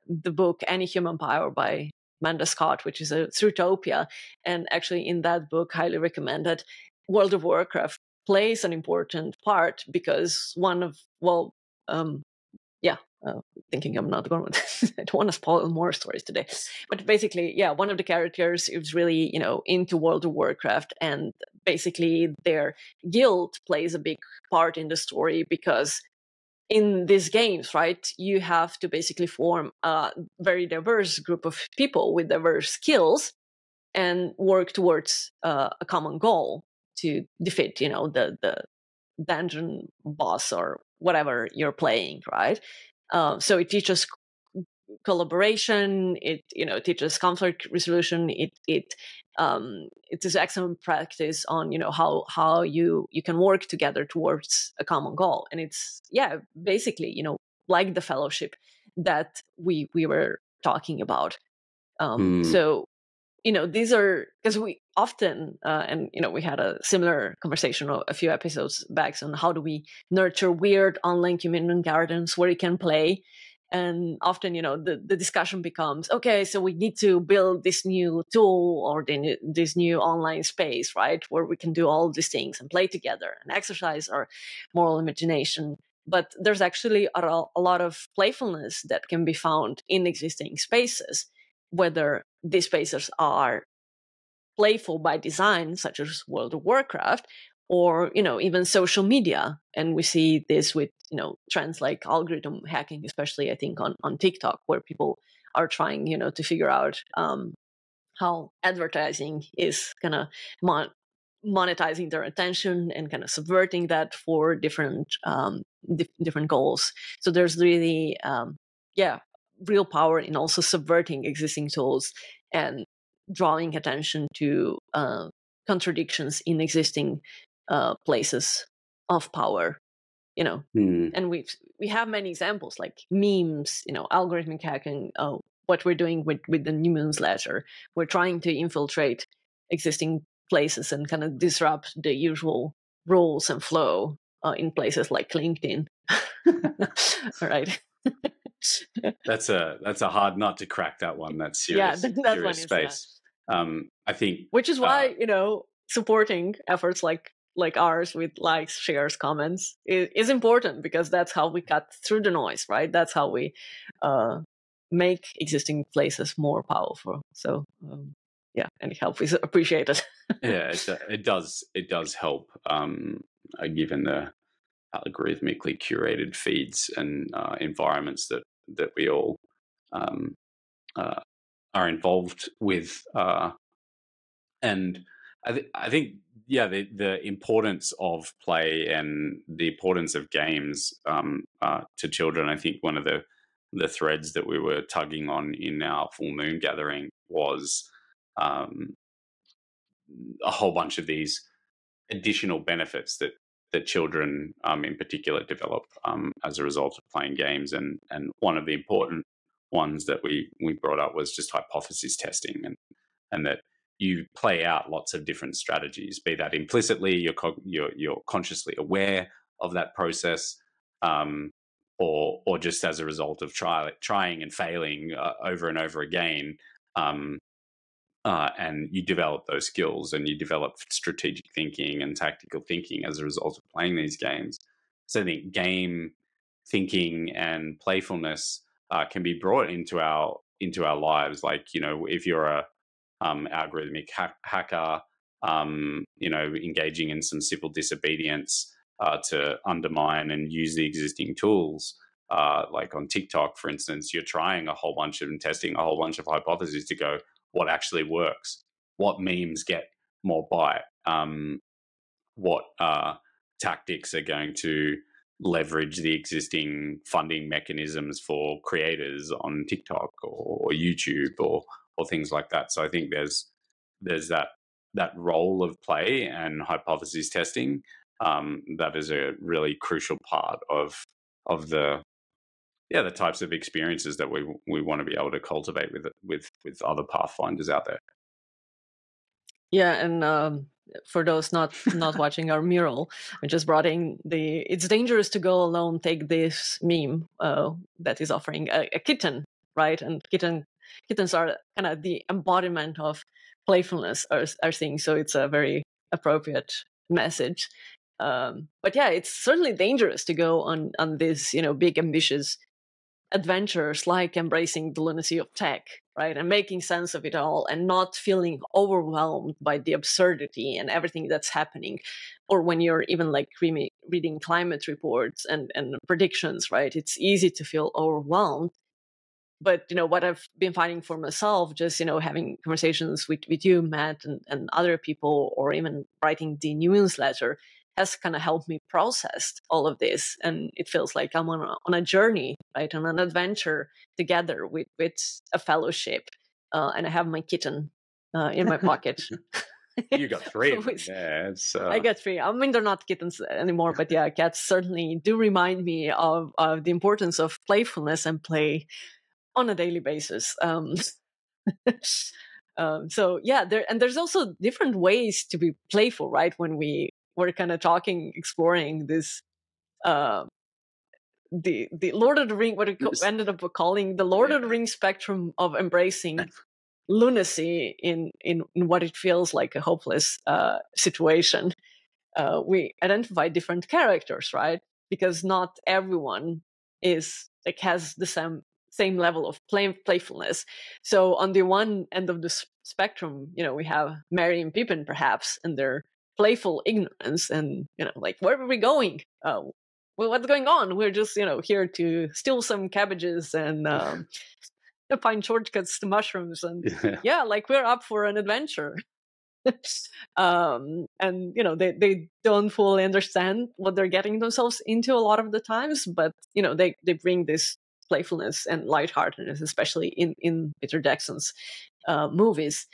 the book Any Human Power by Amanda Scott, which is a Zootopia. And actually, in that book, highly recommended, World of Warcraft plays an important part because thinking I'm not going to, I don't want to spoil more stories today. But basically, yeah, one of the characters is really, into World of Warcraft, and basically their guild plays a big part in the story because in these games, right, you have to basically form a very diverse group of people with diverse skills and work towards a common goal to defeat, the dungeon boss or whatever you're playing, right? So it teaches collaboration. It teaches conflict resolution. It is excellent practice on how you can work together towards a common goal. And it's basically like the fellowship that we were talking about. So these are, because we often and we had a similar conversation a few episodes back on how do we nurture weird online community gardens where you can play. And often, the discussion becomes, okay, so we need to build this new tool or this new online space, right, where we can do all these things and play together and exercise our moral imagination. But there's actually a lot of playfulness that can be found in existing spaces, whether these spaces are playful by design, such as World of Warcraft, or even social media. And we see this with trends like algorithm hacking, especially I think on TikTok, where people are trying to figure out how advertising is kind of monetizing their attention and kind of subverting that for different different goals. So there's really real power in also subverting existing tools and drawing attention to contradictions in existing places of power, and we have many examples like memes, algorithmic hacking, what we're doing with the Newmoonsletter. We're trying to infiltrate existing places and kind of disrupt the usual rules and flow in places like LinkedIn. All right. That's a hard nut to crack, that one. That's serious, serious space. I think, which is why supporting efforts like ours with likes, shares, comments is important, because that's how we cut through the noise, right? That's how we make existing places more powerful. So any help is appreciated. Yeah, it does help, given the algorithmically curated feeds and environments that we all are involved with, and I think the importance of play and the importance of games to children. I think one of the threads that we were tugging on in our full moon gathering was a whole bunch of these additional benefits that children in particular develop as a result of playing games, and one of the important ones that we brought up was just hypothesis testing, and that you play out lots of different strategies, be that implicitly you're consciously aware of that process, or just as a result of trying and failing over and over again. And you develop those skills, and you develop strategic thinking and tactical thinking as a result of playing these games. So I think game thinking and playfulness can be brought into our lives. Like, if you're a algorithmic hacker, engaging in some civil disobedience to undermine and use the existing tools, like on TikTok, for instance, you're trying a whole bunch of and testing a whole bunch of hypotheses to go, what actually works, what memes get more bite, what tactics are going to leverage the existing funding mechanisms for creators on TikTok or YouTube or things like that. So I think there's that role of play and hypothesis testing that is a really crucial part of the types of experiences that we want to be able to cultivate with other Pathfinders out there. Yeah, and for those not watching our mural, I just brought in "It's dangerous to go alone. Take this" meme that is offering a kitten right? And kittens are kind of the embodiment of playfulness, are things. So it's a very appropriate message. But yeah, it's certainly dangerous to go on this, big ambitious adventures, like embracing the lunacy of tech, right, and making sense of it all, and not feeling overwhelmed by the absurdity and everything that's happening. Or when you're even like reading climate reports and predictions, right, it's easy to feel overwhelmed. But what I've been finding for myself, just having conversations with you, Matt, and other people, or even writing the newsletter, has kind of helped me process all of this. And it feels like I'm on a journey, right, on an adventure together with a fellowship. And I have my kitten in my pocket. You got 3 of them. Yeah, I got 3. I mean, they're not kittens anymore, but yeah, cats certainly do remind me of the importance of playfulness and play on a daily basis. So yeah, there's also different ways to be playful, right? When we were kind of exploring this, the Lord of the Ring, what it ended up calling the Lord of the Ring spectrum of embracing lunacy in what it feels like a hopeless situation. We identify different characters, right? Because not everyone has the same level of playfulness. So on the one end of the spectrum, we have Merry and Pippin, perhaps, and their playful ignorance, and like, where are we going? Well, what's going on? We're just here to steal some cabbages and find shortcuts to mushrooms, and yeah, like, we're up for an adventure. And they don't fully understand what they're getting themselves into a lot of the times, but they bring this playfulness and lightheartedness, especially in Peter Jackson's movies.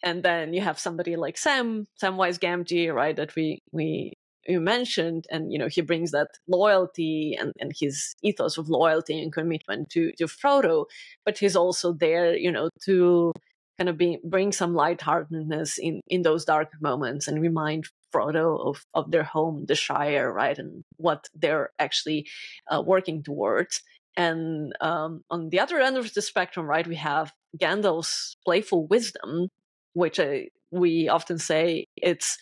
And then you have somebody like Samwise Gamgee, right, that you mentioned, and he brings that loyalty and his ethos of loyalty and commitment to Frodo, but he's also there to kind of bring some lightheartedness in those dark moments, and remind Frodo of their home, the Shire, right, and what they're actually working towards. And on the other end of the spectrum, right, we have Gandalf's playful wisdom, which we often say it's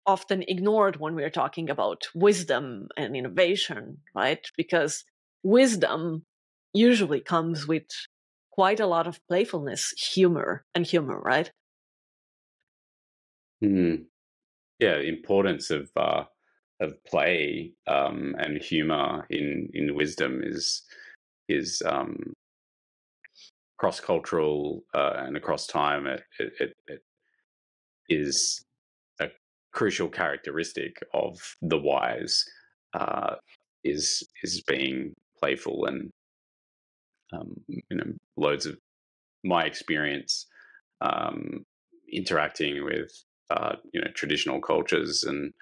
often ignored when we're talking about wisdom and innovation, right? Because wisdom usually comes with quite a lot of playfulness, humor, right? Yeah, the importance of play and humor in wisdom is cross cultural and across time. It is a crucial characteristic of the wise. Is being playful, and loads of my experience interacting with traditional cultures and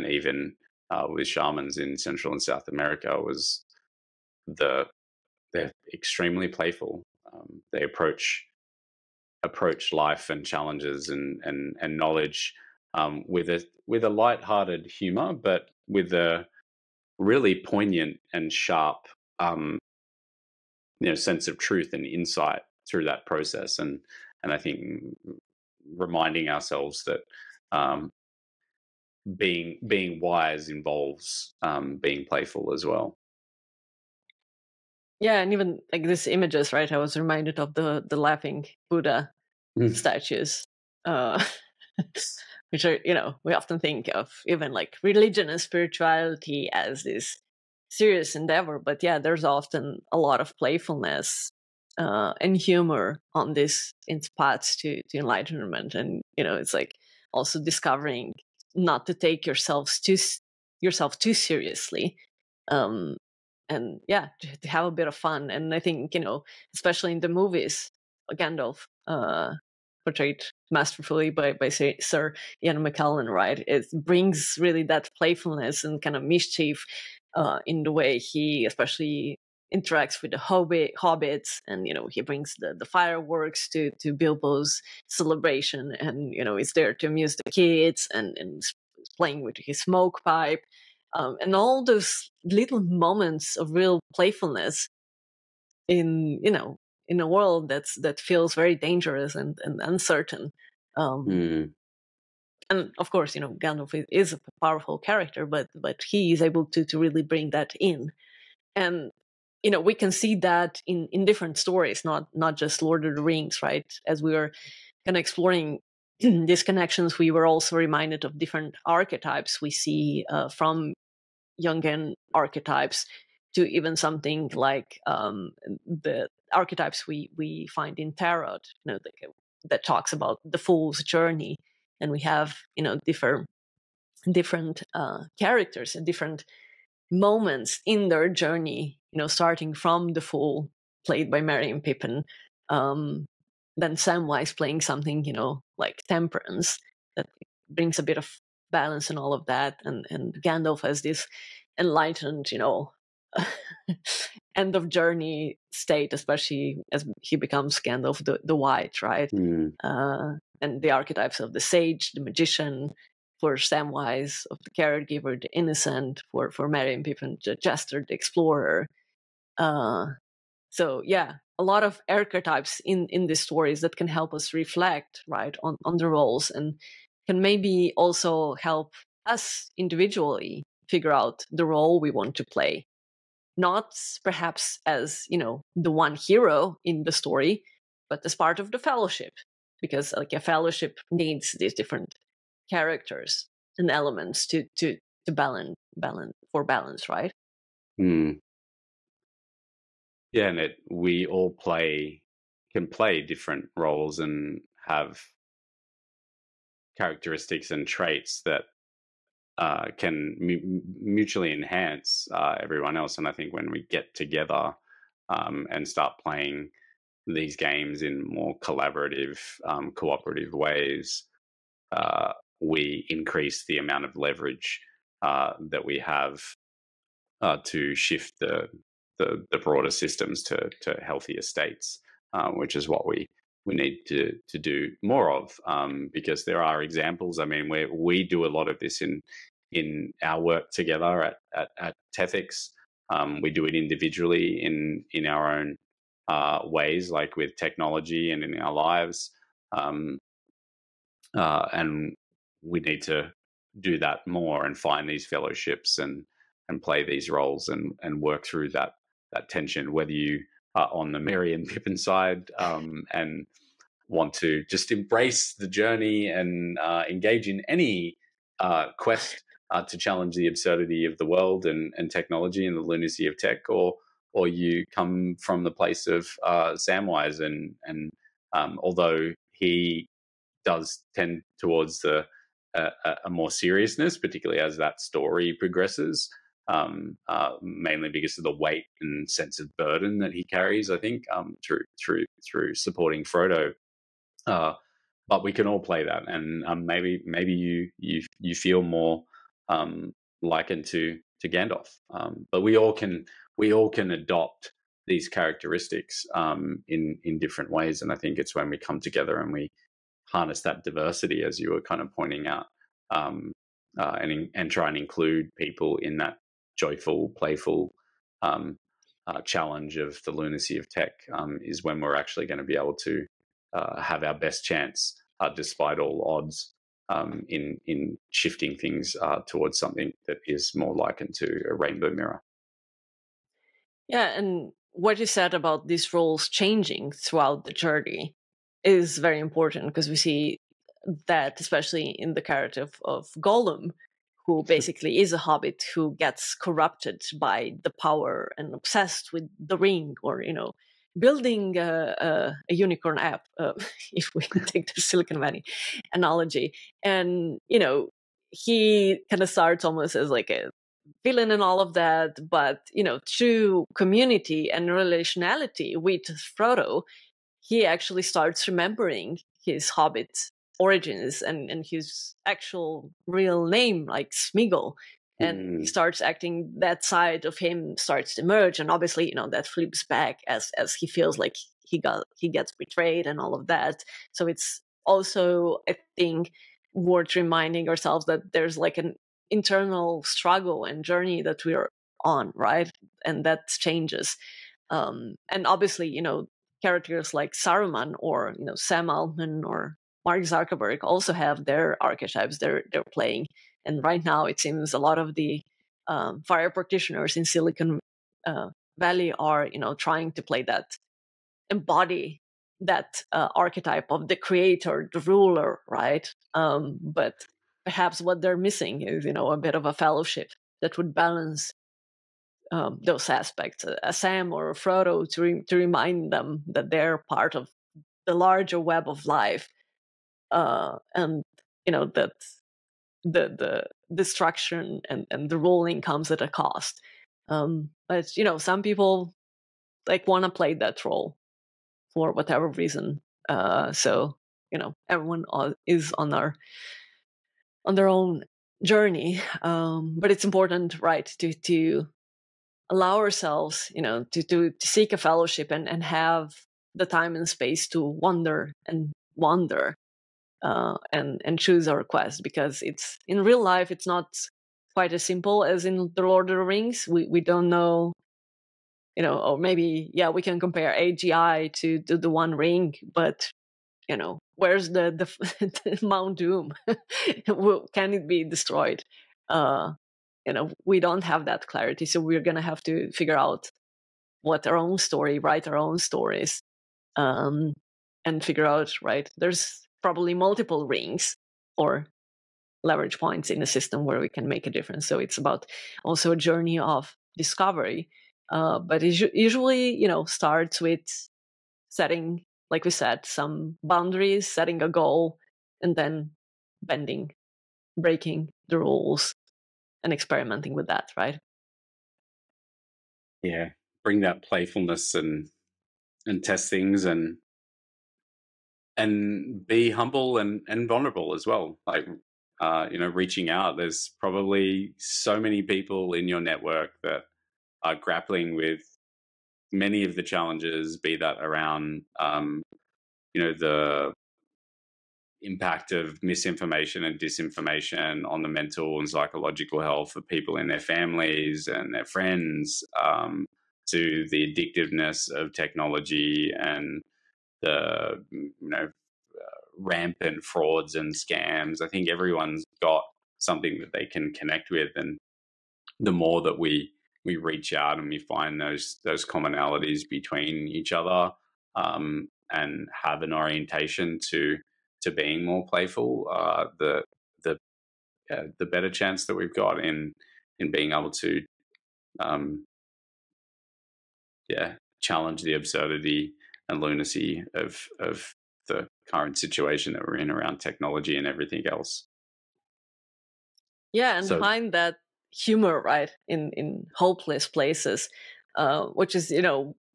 even with shamans in Central and South America was they're extremely playful. They approach life and challenges and knowledge with a light-hearted humor, but with a really poignant and sharp sense of truth and insight through that process. And I think reminding ourselves that being wise involves being playful as well. Yeah, and even like these images, right? I was reminded of the laughing Buddha statues, which are we often think of even like religion and spirituality as this serious endeavor, but yeah, there's often a lot of playfulness and humor on this in paths to enlightenment. And it's like also discovering not to take yourself too seriously, and yeah, to have a bit of fun. And I think especially in the movies, Gandalf portrayed masterfully by Sir Ian McKellen, right, it brings really that playfulness and kind of mischief in the way he especially interacts with the hobbits, and he brings the fireworks to Bilbo's celebration, and is there to amuse the kids, and playing with his smoke pipe, and all those little moments of real playfulness in in a world that feels very dangerous and uncertain. Mm. And of course, Gandalf is a powerful character, but he is able to really bring that in. And we can see that in different stories, not just Lord of the Rings, right? As we were kind of exploring these connections, we were also reminded of different archetypes we see from Jungian archetypes to even something like the archetypes we find in tarot, that talks about the fool's journey. And we have different characters and different moments in their journey, starting from the fool, played by Merry and Pippin, then Samwise playing something, like temperance, that brings a bit of balance and all of that, and Gandalf has this enlightened, end of journey state, especially as he becomes Gandalf the White, right? Mm. And the archetypes of the sage, the magician, for Samwise, of the caregiver, the innocent, for Merry and Pippin, the jester, the explorer. So yeah, a lot of archetypes in these stories that can help us reflect, right, on the roles, and can maybe also help us individually figure out the role we want to play. Not perhaps as, the one hero in the story, but as part of the fellowship. Because like a fellowship needs these different characters and elements to balance, right? Mm. Yeah, and we all can play different roles and have characteristics and traits that can mutually enhance everyone else. And I think when we get together and start playing these games in more collaborative, cooperative ways, we increase the amount of leverage that we have to shift the broader systems to healthier states, which is what we need to do more of, because there are examples. I mean, we do a lot of this in our work together at Tethix. We do it individually in our own ways, like with technology and in our lives, and we need to do that more and find these fellowships and play these roles and work through that tension, whether you are on the Merry and Pippin side and want to just embrace the journey and engage in any quest to challenge the absurdity of the world and technology and the lunacy of tech, or you come from the place of Samwise and although he does tend towards a more seriousness, particularly as that story progresses, mainly because of the weight and sense of burden that he carries, I think, through supporting Frodo. But we can all play that, and maybe you feel more likened to Gandalf. But we all can adopt these characteristics in different ways, and I think it's when we come together and we harness that diversity, as you were kind of pointing out, and try and include people in that joyful, playful challenge of the lunacy of tech, is when we're actually going to be able to have our best chance, despite all odds, in shifting things towards something that is more likened to a rainbow mirror. Yeah, and what you said about these roles changing throughout the journey is very important, because we see that especially in the character of Gollum, who basically is a hobbit who gets corrupted by the power and obsessed with the ring, or building a unicorn app, if we take the Silicon Valley analogy. And he kind of starts almost as like a villain and all of that, but through community and relationality with Frodo, he actually starts remembering his hobbit origins and his actual real name, like Smeagol. And he starts acting, that side of him starts to emerge, and obviously that flips back as he feels like he gets betrayed and all of that. So it's also, I think, worth reminding ourselves that there's like an internal struggle and journey that we are on, right? And that changes. And obviously, characters like Saruman or Sam Altman or Mark Zuckerberg also have their archetypes they're playing. And right now, it seems a lot of the fire practitioners in Silicon Valley are trying to play that, embody that archetype of the creator, the ruler, right? But perhaps what they're missing is a bit of a fellowship that would balance those aspects, a Sam or a Frodo, to remind them that they're part of the larger web of life, and that the destruction and the ruling comes at a cost. But some people want to play that role for whatever reason. So everyone is on their own journey, but it's important, right, to allow ourselves, to seek a fellowship and have the time and space to wander and wander, and choose our quest, because it's in real life it's not quite as simple as in the Lord of the Rings. We don't know, or maybe we can compare AGI to the One Ring, but where's the Mount Doom? Can it be destroyed? We don't have that clarity, so we're gonna have to figure out what our own story, write our own stories, and figure out, right, there's probably multiple rings or leverage points in the system where we can make a difference. So it's about also a journey of discovery, but it usually starts with setting, like we said, some boundaries, setting a goal, and then breaking the rules and experimenting with that, right? Yeah, bring that playfulness and test things and be humble and vulnerable as well. Like, reaching out. There's probably so many people in your network that are grappling with many of the challenges, be that around, the impact of misinformation and disinformation on the mental and psychological health of people in their families and their friends, to the addictiveness of technology and the rampant frauds and scams. I think everyone's got something that they can connect with, and the more that we reach out and we find those commonalities between each other, and have an orientation to being more playful, the better chance that we've got in being able to challenge the absurdity and lunacy of the current situation that we're in around technology and everything else. Yeah, and find that humor, right, in hopeless places, which is,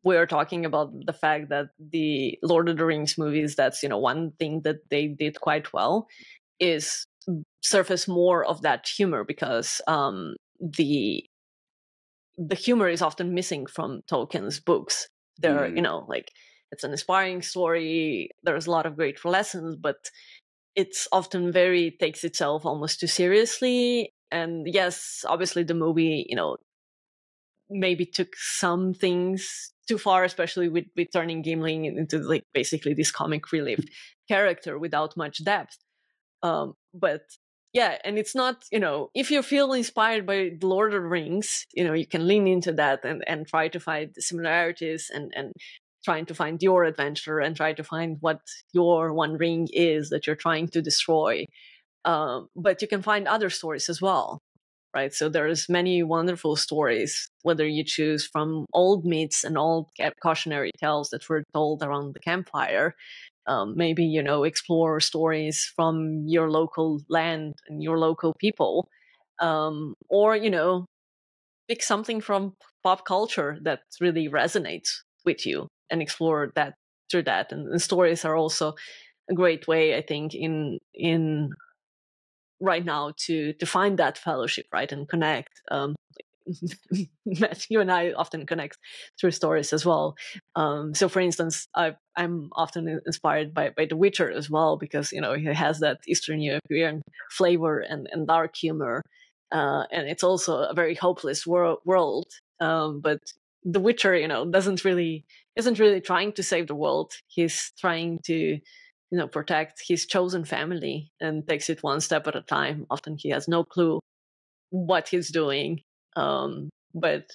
we're talking about the fact that the Lord of the Rings movies, that's, one thing that they did quite well, is surface more of that humor, because the humor is often missing from Tolkien's books. There, it's an inspiring story. There's a lot of great lessons, but it's often takes itself almost too seriously. And yes, obviously the movie, maybe took some things too far, especially with turning Gimli into basically this comic relief character without much depth. But yeah, and it's not, if you feel inspired by the Lord of the Rings, you can lean into that and try to find the similarities and trying to find your adventure and try to find what your one ring is that you're trying to destroy. But you can find other stories as well, right? So there's many wonderful stories, whether you choose from old myths and old cautionary tales that were told around the campfire. Maybe, explore stories from your local land and your local people. Or, pick something from pop culture that really resonates with you and explore that through that. And stories are also a great way, I think, in right now to find that fellowship, right, and connect. Matt, you and I often connect through stories as well. So, for instance, I'm often inspired by The Witcher as well, because he has that Eastern European flavor and dark humor, and it's also a very hopeless world. But the Witcher, isn't really trying to save the world. He's trying to, protect his chosen family and takes it one step at a time. Often he has no clue what he's doing, but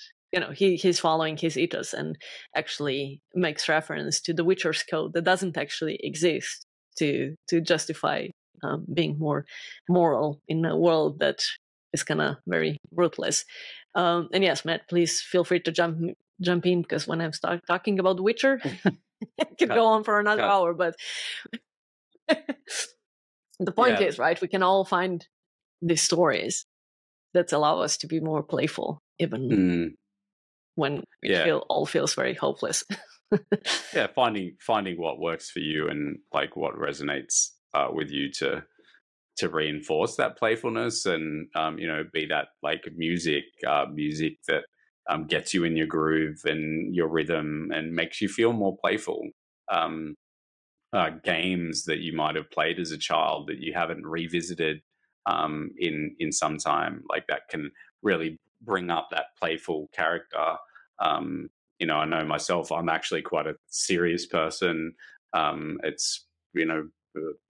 he's following his ethos and actually makes reference to the Witcher's code that doesn't actually exist to justify being more moral in a world that is kind of very ruthless. And yes, Matt, please feel free to jump in, because when I start talking about The Witcher, I could go on for another hour. But the point is, right, we can all find these stories that allow us to be more playful, even when it all feels very hopeless. Yeah, finding what works for you and like what resonates with you to reinforce that playfulness, and be that like music that gets you in your groove and your rhythm and makes you feel more playful. Games that you might have played as a child that you haven't revisited in some time, like that can really bring up that playful character. I know myself, I'm actually quite a serious person. It's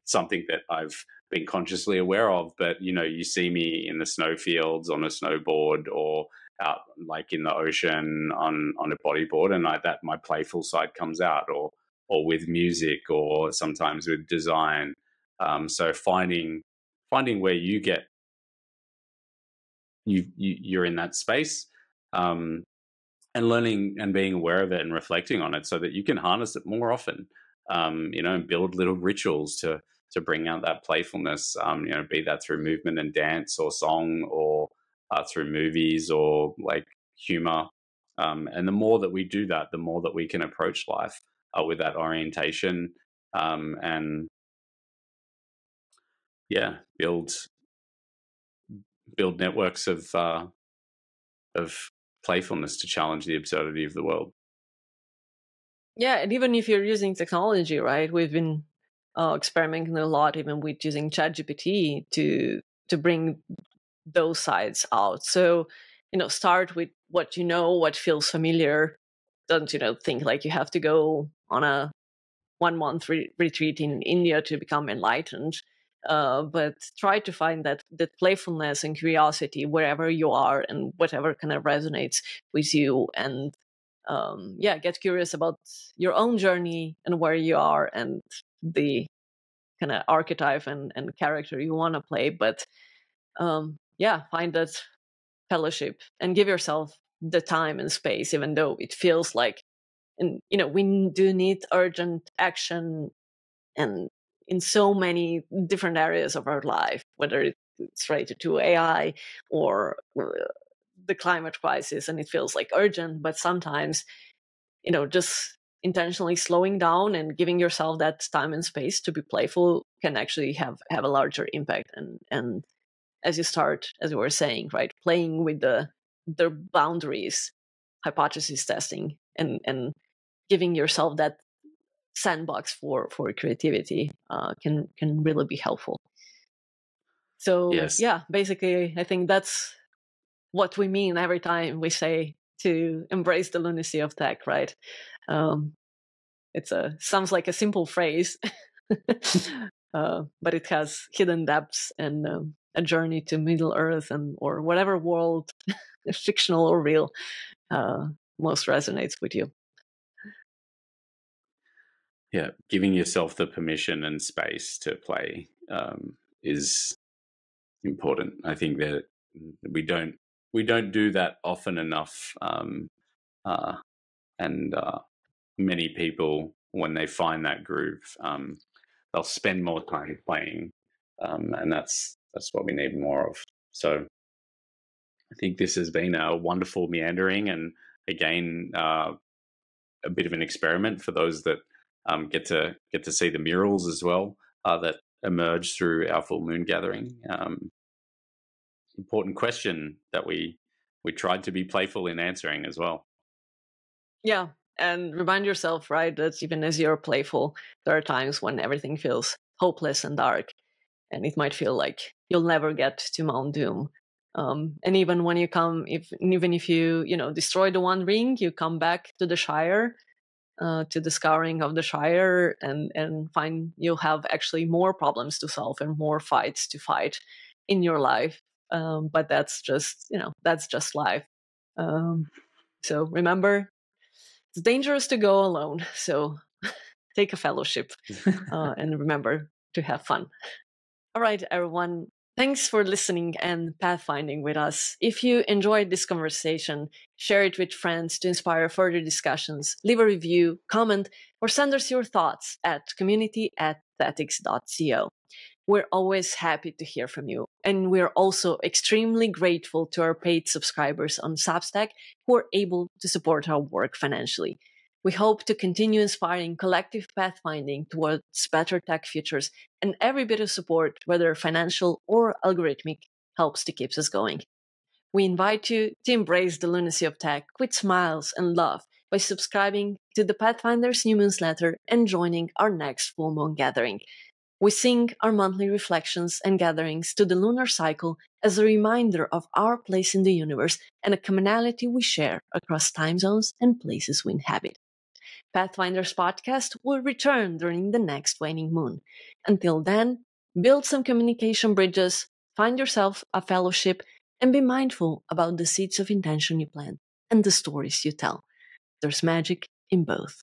something that I've been consciously aware of, but you see me in the snowfields on a snowboard, or out like in the ocean on a bodyboard, and that my playful side comes out, or with music, or sometimes with design. So finding where you get you're in that space, and learning and being aware of it and reflecting on it so that you can harness it more often, and build little rituals to bring out that playfulness, be that through movement and dance or song, or through movies, or like humor. And the more that we do that, the more that we can approach life with that orientation, and build networks of playfulness to challenge the absurdity of the world. Yeah, and even if you're using technology, right? We've been experimenting a lot, even with using ChatGPT to bring those sides out. So, start with what feels familiar. Don't think like you have to go on a 1 month retreat in India to become enlightened. But try to find that playfulness and curiosity wherever you are and whatever kind of resonates with you, and get curious about your own journey and where you are and the kind of archetype and character you want to play. But find that fellowship and give yourself the time and space, even though it feels like, and we do need urgent action, and in so many different areas of our life, whether it's related to AI or the climate crisis, and it feels like urgent. But sometimes, just intentionally slowing down and giving yourself that time and space to be playful can actually have a larger impact. And as you were saying, right, playing with the boundaries, hypothesis testing, and giving yourself that sandbox for creativity can really be helpful. So yes. Basically, I think that's what we mean every time we say to embrace the lunacy of tech, right? Sounds like a simple phrase, but it has hidden depths and a journey to Middle Earth or whatever world, fictional or real, most resonates with you. Yeah, giving yourself the permission and space to play is important. I think that we don't do that often enough, and many people, when they find that groove, they'll spend more time playing, and that's what we need more of. So I think this has been a wonderful meandering, and again, a bit of an experiment for those that get to see the murals as well that emerge through our full moon gathering. Important question that we tried to be playful in answering as well. Yeah, and remind yourself, right, that even as you're playful, there are times when everything feels hopeless and dark, and it might feel like you'll never get to Mount Doom. And even when you come, even if you destroy the One Ring, you come back to the Shire, to the scouring of the Shire, and find you'll have actually more problems to solve and more fights to fight in your life. But that's just life. So remember, it's dangerous to go alone. So take a fellowship, and remember to have fun. All right, everyone. Thanks for listening and pathfinding with us. If you enjoyed this conversation, share it with friends to inspire further discussions. Leave a review, comment, or send us your thoughts at community@tactics.co. We're always happy to hear from you. And we're also extremely grateful to our paid subscribers on Substack who are able to support our work financially. We hope to continue inspiring collective pathfinding towards better tech futures, and every bit of support, whether financial or algorithmic, helps to keep us going. We invite you to embrace the lunacy of tech with smiles and love by subscribing to the Pathfinders Newmoonsletter and joining our next full moon gathering. We sing our monthly reflections and gatherings to the lunar cycle as a reminder of our place in the universe and a commonality we share across time zones and places we inhabit. Pathfinders podcast will return during the next waning moon. Until then, build some communication bridges, find yourself a fellowship, and be mindful about the seeds of intention you plant and the stories you tell. There's magic in both.